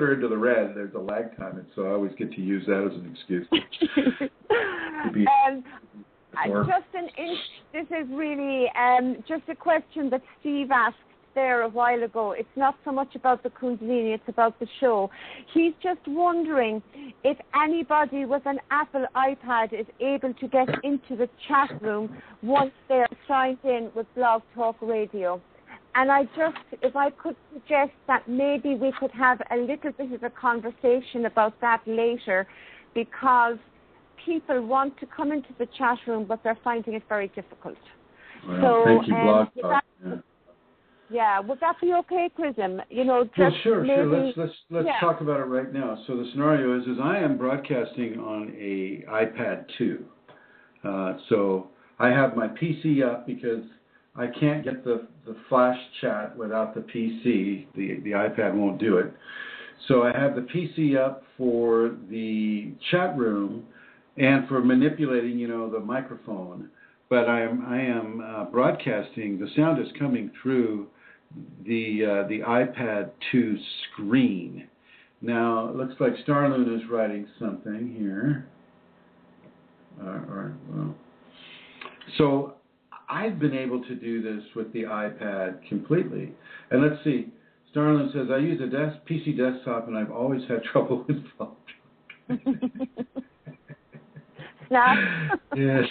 her into the red, there's a lag time, and so I always get to use that as an excuse. This is really just a question that Steve asked there a while ago. It's not so much about the Kundalini, it's about the show. He's just wondering if anybody with an Apple iPad is able to get into the chat room once they're signed in with BlogTalk Radio. And if I could suggest that maybe we could have a little bit of a conversation about that later, because people want to come into the chat room, but they're finding it very difficult. Well, thank you, BlogTalk. Yeah, would that be okay, Chrism? Just well, sure. maybe. Let's talk about it right now. So the scenario is I am broadcasting on a iPad 2. So I have my PC up because I can't get the flash chat without the PC. The iPad won't do it. So I have the PC up for the chat room and for manipulating, the microphone. But I am broadcasting. The sound is coming through the iPad 2 screen. Now it looks like Starloon is writing something here. So I've been able to do this with the iPad completely. And let's see. Starlin says, I use a PC desktop and I've always had trouble with BlogTalk. Yes.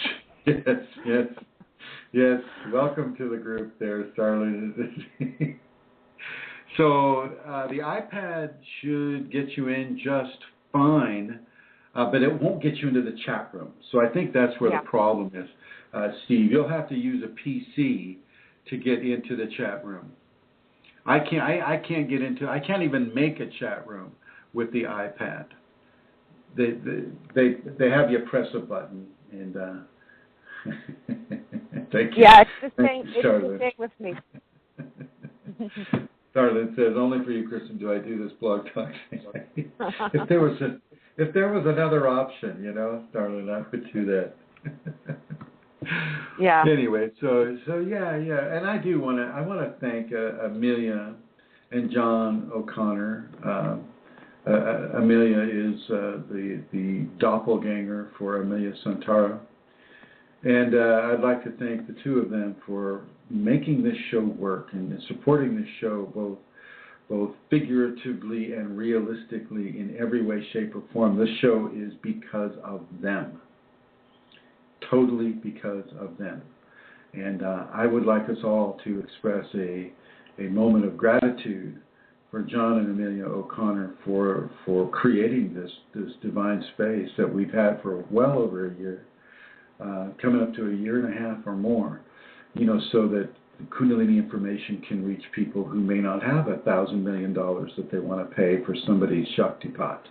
Welcome to the group there, Starlin. So the iPad should get you in just fine, but it won't get you into the chat room. So I think that's where the problem is. Steve, you'll have to use a PC to get into the chat room. I can't even make a chat room with the iPad. They have you press a button and thank you. Yeah, it's the same with me. Darlene says, only for you, Chrism, do I do this blog talk. If there was another option, Darlene, I would do that. Yeah. Anyway, so and I want to thank Amelia and John O'Connor. Amelia is the doppelganger for Amelia Santara, and I'd like to thank the two of them for making this show work and supporting this show both figuratively and realistically in every way, shape, or form. This show is because of them. Totally because of them. And I would like us all to express a moment of gratitude for John and Amelia O'Connor for creating this divine space that we've had for well over a year, coming up to a year and a half or more, so that Kundalini information can reach people who may not have $1,000 million that they want to pay for somebody's Shakti pot.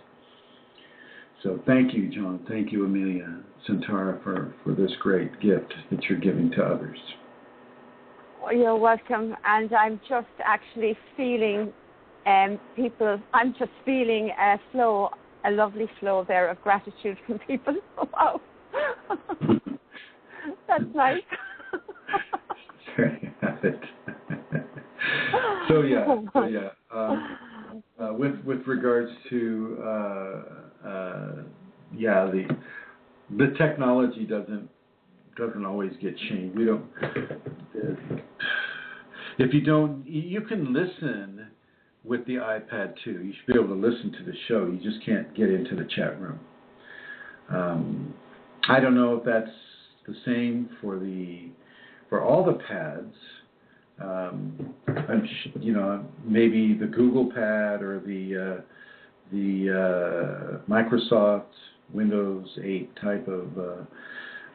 So thank you, John. Thank you, Amelia Santara, for this great gift that you're giving to others. Well, you're welcome. And I'm just actually feeling I'm just feeling a lovely flow there of gratitude from people. Wow. That's nice. There you have it. With regards to the technology doesn't always get changed. We don't. If you don't, you can listen with the iPad too. You should be able to listen to the show. You just can't get into the chat room. I don't know if that's the same for all the pads. Maybe the Google Pad or the Microsoft Windows 8 type of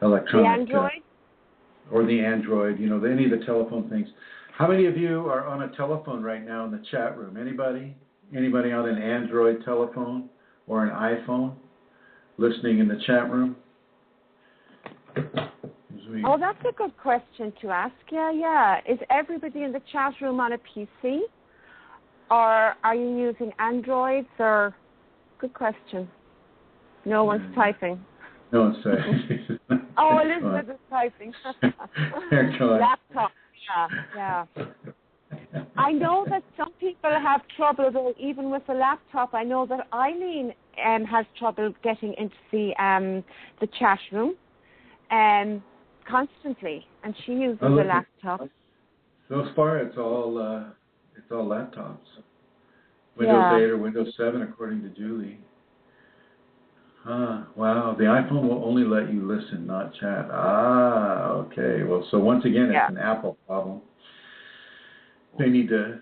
electronic. The Android? Or the Android, any of the telephone things. How many of you are on a telephone right now in the chat room? Anybody? Anybody on an Android telephone or an iPhone listening in the chat room? Oh, that's a good question to ask. Yeah. Is everybody in the chat room on a PC? Or are you using Androids? Or good question. No one's typing. No one's typing. Oh, Elizabeth is typing. Laptop. Yeah. I know that some people have trouble, though, even with a laptop. I know that Eileen has trouble getting into the chat room constantly, and she uses a laptop. So far, it's all laptops. Windows 8 or Windows 7, according to Julie. Wow. The iPhone will only let you listen, not chat. Okay. Well, so once again, it's an Apple problem. They need to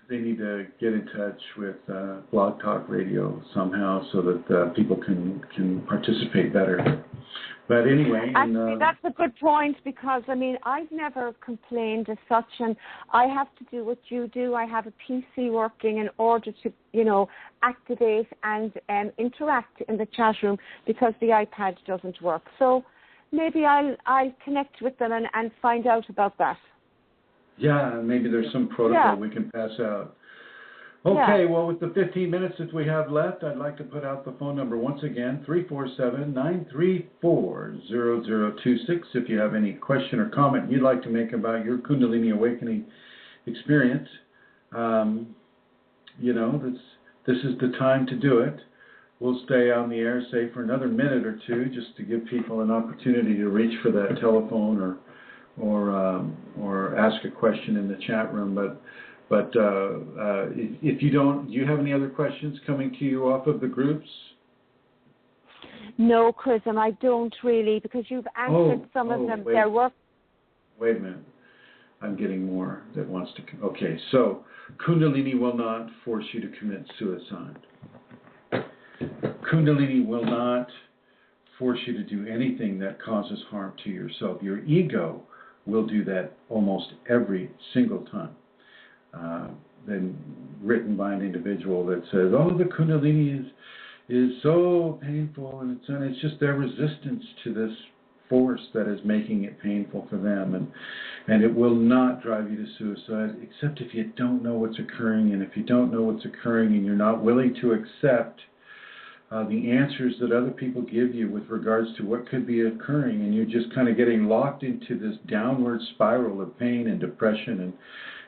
get in touch with BlogTalk Radio somehow so that people can participate better. But anyway, actually, that's a good point, because I mean, I've never complained as such, and I have to do what you do. I have a PC working in order to, you know, activate and interact in the chat room, because the iPad doesn't work. So maybe I'll connect with them and find out about that. Yeah, maybe there's some protocol we can pass out. Okay, well, with the 15 minutes that we have left, I'd like to put out the phone number once again, 347-934-0026. If you have any question or comment you'd like to make about your Kundalini awakening experience, you know, this is the time to do it. We'll stay on the air, say, for another minute or two, just to give people an opportunity to reach for that telephone or ask a question in the chat room. But if you don't, do you have any other questions coming to you off of the groups? No, Chrism, I don't really, because you've answered some of them. There were. Wait a minute. I'm getting more that wants to. Okay, so Kundalini will not force you to commit suicide. Kundalini will not force you to do anything that causes harm to yourself. Your ego will do that almost every single time. Been written by an individual that says, "Oh, the Kundalini is so painful," and it's just their resistance to this force that is making it painful for them, and it will not drive you to suicide, except if you don't know what's occurring, and if you don't know what's occurring, and you're not willing to accept the answers that other people give you with regards to what could be occurring, and you're just kind of getting locked into this downward spiral of pain and depression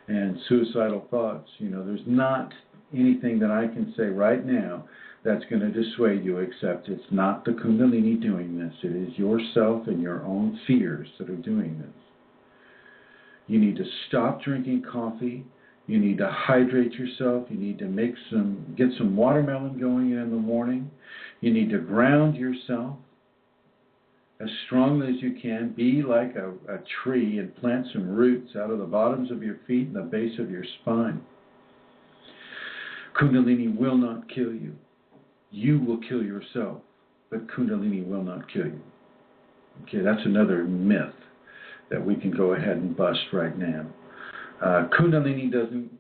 and suicidal thoughts. You know, there's not anything that I can say right now that's going to dissuade you, except it's not the Kundalini doing this. It is yourself and your own fears that are doing this. You need to stop drinking coffee. You need to hydrate yourself. You need to get some watermelon going in the morning. You need to ground yourself as strongly as you can. Be like a tree and plant some roots out of the bottoms of your feet and the base of your spine. Kundalini will not kill you. You will kill yourself, but Kundalini will not kill you. Okay, that's another myth that we can go ahead and bust right now. Kundalini doesn't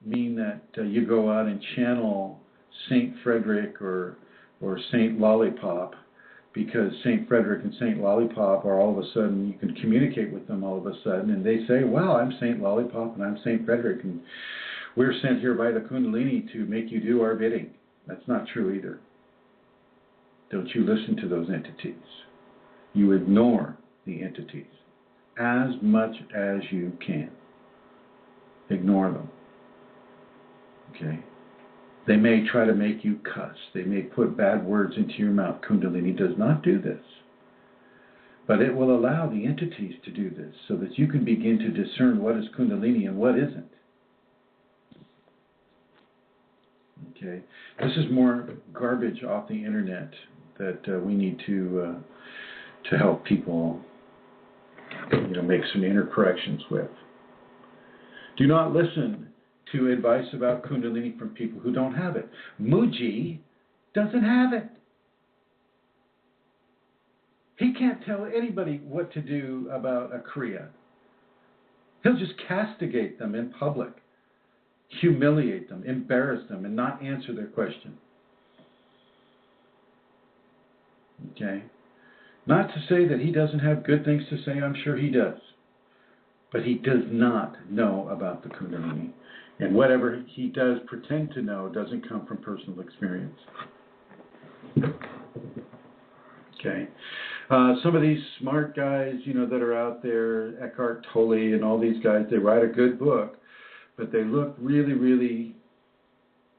mean that you go out and channel Saint Frederick or Saint Lollipop, because Saint Frederick and Saint Lollipop are all of a sudden, you can communicate with them all of a sudden, and they say, "Wow, I'm Saint Lollipop and I'm Saint Frederick, and we're sent here by the Kundalini to make you do our bidding." That's not true either. Don't you listen to those entities. You ignore the entities as much as you can. Ignore them. Okay? They may try to make you cuss. They may put bad words into your mouth. Kundalini does not do this. But it will allow the entities to do this so that you can begin to discern what is Kundalini and what isn't. Okay? This is more garbage off the internet that we need to help people, make some inner corrections with. Do not listen to advice about Kundalini from people who don't have it. Muji doesn't have it. He can't tell anybody what to do about a Kriya. He'll just castigate them in public, humiliate them, embarrass them, and not answer their question. Okay? Not to say that he doesn't have good things to say, I'm sure he does. But he does not know about the Kundalini. And whatever he does pretend to know doesn't come from personal experience. Okay. Some of these smart guys, that are out there, Eckhart Tolle and all these guys, they write a good book, but they look really, really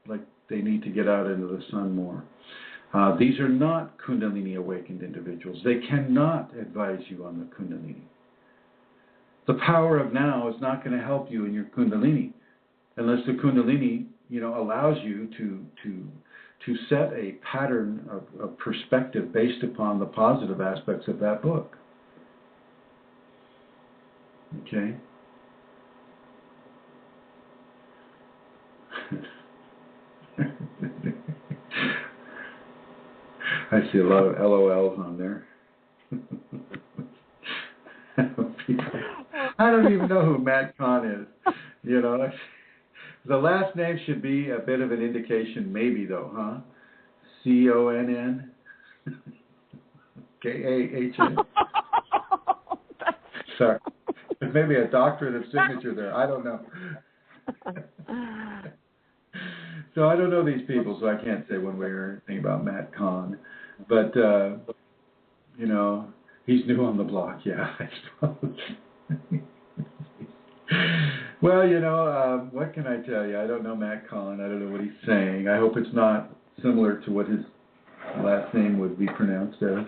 like they need to get out into the sun more. These are not Kundalini awakened individuals. They cannot advise you on the Kundalini. The power of now is not going to help you in your Kundalini unless the Kundalini, allows you to set a pattern of perspective based upon the positive aspects of that book. Okay? I see a lot of LOLs on there. I don't even know who Matt Kahn is. You know, the last name should be a bit of an indication, maybe though, huh? Conn. Kahn. Sorry, there's maybe a doctorate of signature there. I don't know. So I don't know these people, so I can't say one way or anything about Matt Kahn. But you know, he's new on the block, yeah, I suppose. Well, you know, what can I tell you? I don't know Matt Kahn. I don't know what he's saying. I hope it's not similar to what his last name would be pronounced as.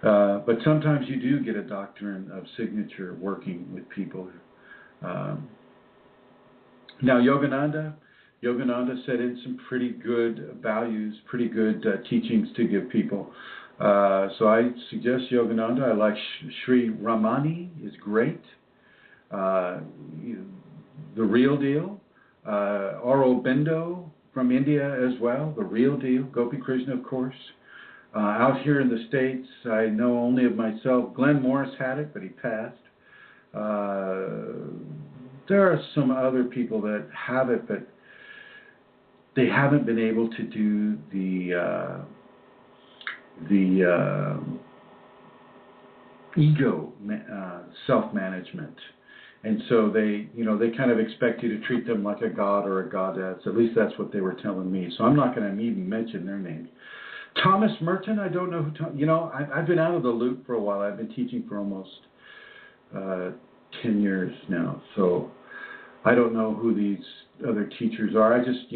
But sometimes you do get a doctrine of signature working with people. Now, Yogananda set in some pretty good values, pretty good teachings to give people. So I suggest Yogananda. I like Sri Ramani is great. The Real Deal. Aurobindo from India as well. The Real Deal. Gopi Krishna, of course. Out here in the States, I know only of myself. Glenn Morris had it, but he passed. There are some other people that have it, but they haven't been able to do the ego self-management. And so they kind of expect you to treat them like a god or a goddess. At least that's what they were telling me. So I'm not going to even mention their names. Thomas Merton, I don't know who. I've been out of the loop for a while. I've been teaching for almost 10 years now. So I don't know who these other teachers are. I just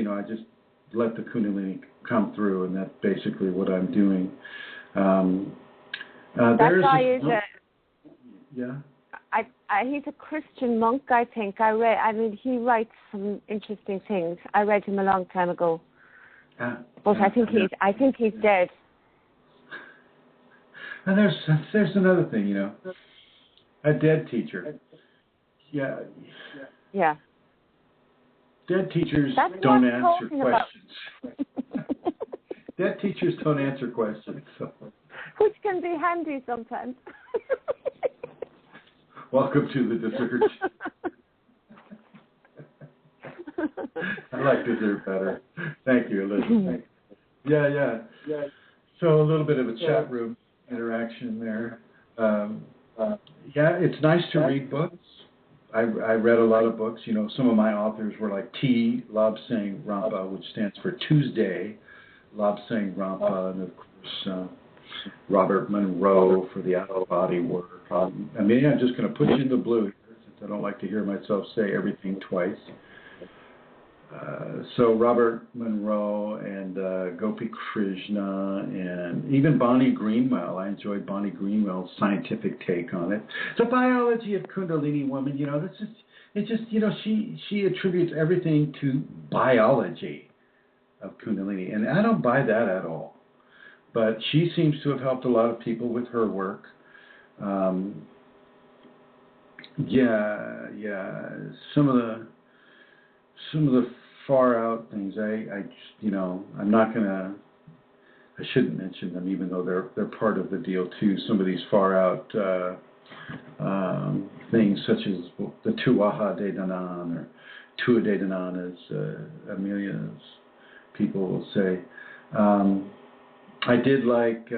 let the Kunalini come through, and that's basically what I'm doing. That guy is yeah. He's a Christian monk, I think. He writes some interesting things. I read him a long time ago. But I think he's dead. And there's another thing, a dead teacher. Yeah. Yeah. Dead teachers don't answer questions. Dead teachers don't answer questions. So. Which can be handy sometimes. Welcome to the dessert. I like dessert better. Thank you, Elizabeth. Yeah. So a little bit of a chat room interaction there. It's nice to read books. I read a lot of books. Some of my authors were like T. Lobsang Rampa, which stands for Tuesday. Lobsang Rampa, and of course Robert Monroe for the out-of-body work. I'm just going to put you in the blue here, since I don't like to hear myself say everything twice. So Robert Monroe and Gopi Krishna and even Bonnie Greenwell. I enjoyed Bonnie Greenwell's scientific take on it. The biology of Kundalini woman, she attributes everything to biology of Kundalini, and I don't buy that at all. But she seems to have helped a lot of people with her work. Some of the far out things, I'm not gonna. I shouldn't mention them, even though they're part of the deal too. Some of these far out things, such as the Tuaha de Danan or Tua de Danan, as Amelia's people will say. I did like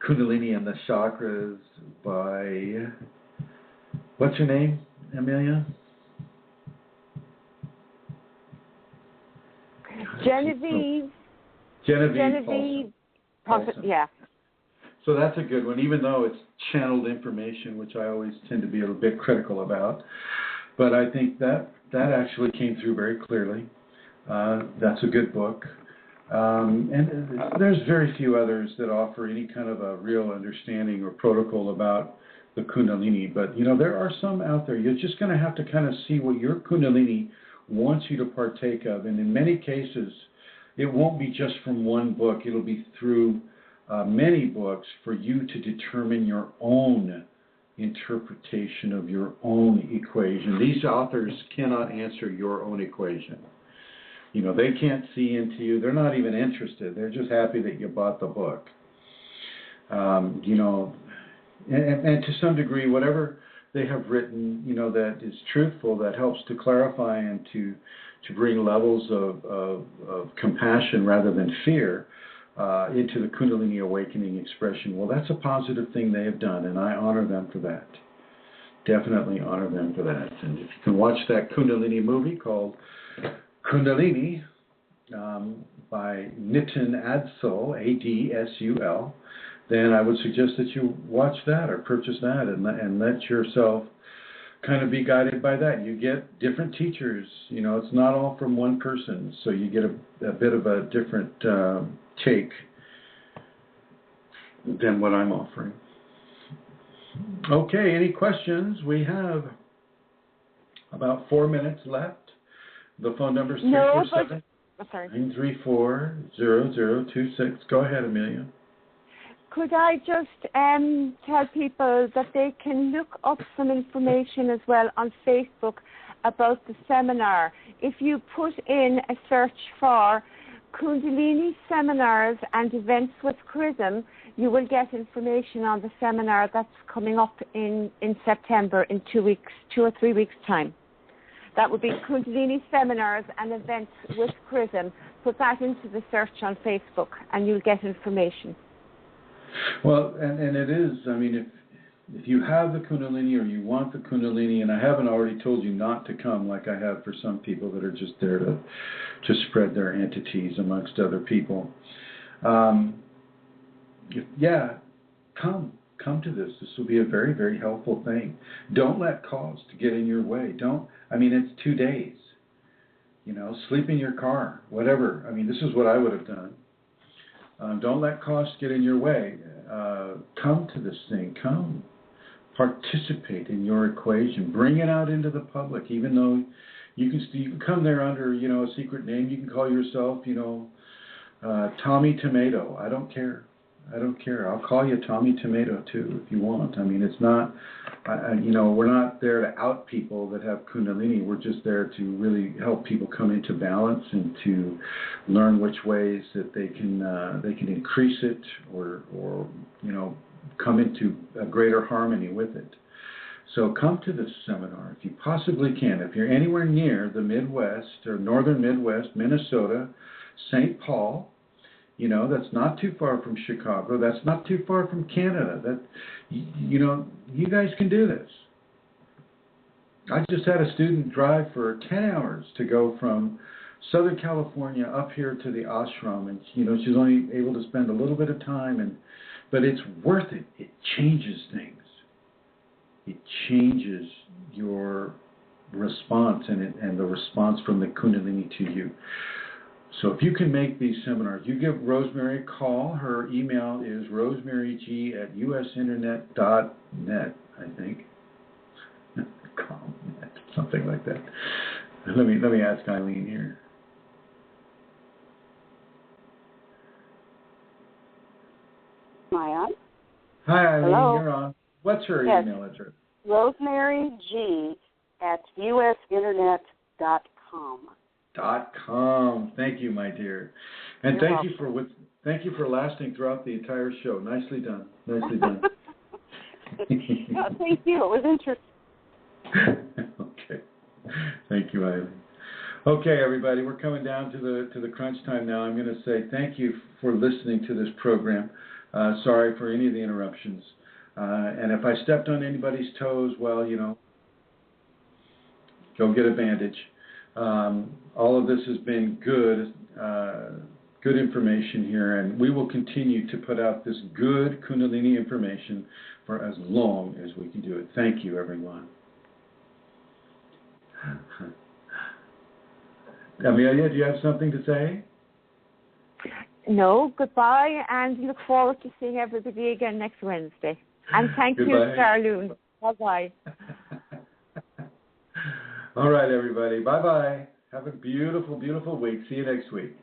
Kundalini and the Chakras by, what's her name, Amelia? Genevieve Paulson. Yeah. So that's a good one, even though it's channeled information, which I always tend to be a little bit critical about. But I think that actually came through very clearly. That's a good book. And there's very few others that offer any kind of a real understanding or protocol about the Kundalini. But, there are some out there. You're just going to have to kind of see what your Kundalini wants you to partake of. And in many cases, it won't be just from one book. It'll be through many books for you to determine your own interpretation of your own equation. These authors cannot answer your own equation. They can't see into you. They're not even interested. They're just happy that you bought the book. and to some degree, whatever they have written, that is truthful, that helps to clarify and to bring levels of compassion rather than fear into the Kundalini awakening expression. Well, that's a positive thing they have done, and I honor them for that. Definitely honor them for that. And if you can watch that Kundalini movie called Kundalini by Nitin Adsul, Adsul, then I would suggest that you watch that or purchase that and let yourself kind of be guided by that. You get different teachers. It's not all from one person, so you get a bit of a different take than what I'm offering. Okay, any questions? We have about 4 minutes left. The phone number is 347-934-0026. Go ahead, Amelia. Could I just tell people that they can look up some information as well on Facebook about the seminar? If you put in a search for Kundalini seminars and events with Chrism, you will get information on the seminar that's coming up in September in 2 or 3 weeks' time. That would be Kundalini seminars and events with Chrism. Put that into the search on Facebook and you'll get information. Well, and it is, if you have the Kundalini or you want the Kundalini, and I haven't already told you not to come like I have for some people that are just there to spread their entities amongst other people. Come to this. This will be a very, very helpful thing. Don't let cost get in your way. It's 2 days. Sleep in your car, whatever. This is what I would have done. Don't let cost get in your way. Come to this thing. Come. Participate in your equation. Bring it out into the public, even though you can come there under, a secret name. You can call yourself, Tommy Tomato. I don't care. I'll call you Tommy Tomato too if you want. It's not, we're not there to out people that have Kundalini. We're just there to really help people come into balance and to learn which ways that they can increase it or come into a greater harmony with it. So come to this seminar if you possibly can. If you're anywhere near the Midwest or Northern Midwest, Minnesota, St. Paul. That's not too far from Chicago. That's not too far from Canada. You guys can do this. I just had a student drive for 10 hours to go from Southern California up here to the ashram, and she's only able to spend a little bit of time, but it's worth it. It changes things. It changes your response and the response from the Kundalini to you. So if you can make these seminars, you give Rosemary a call. Her email is rosemaryg@usinternet.net, I think. Something like that. Let me ask Eileen here. Am I on? Hi, Eileen. Hello? You're on. What's her email address? rosemaryg@usinternet.com. .com. Thank you, my dear, and You're thank you for lasting throughout the entire show. Nicely done. Nicely done. No, thank you. It was interesting. Okay. Thank you, Eileen. Okay, everybody, we're coming down to the crunch time now. I'm going to say thank you for listening to this program. Sorry for any of the interruptions, and if I stepped on anybody's toes, well, go get a bandage. All of this has been good information here, and we will continue to put out this good Kundalini information for as long as we can do it. Thank you, everyone. Amelia, do you have something to say? No, goodbye, and look forward to seeing everybody again next Wednesday. And thank you, Starloon. Bye-bye. All right, everybody. Bye-bye. Have a beautiful, beautiful week. See you next week.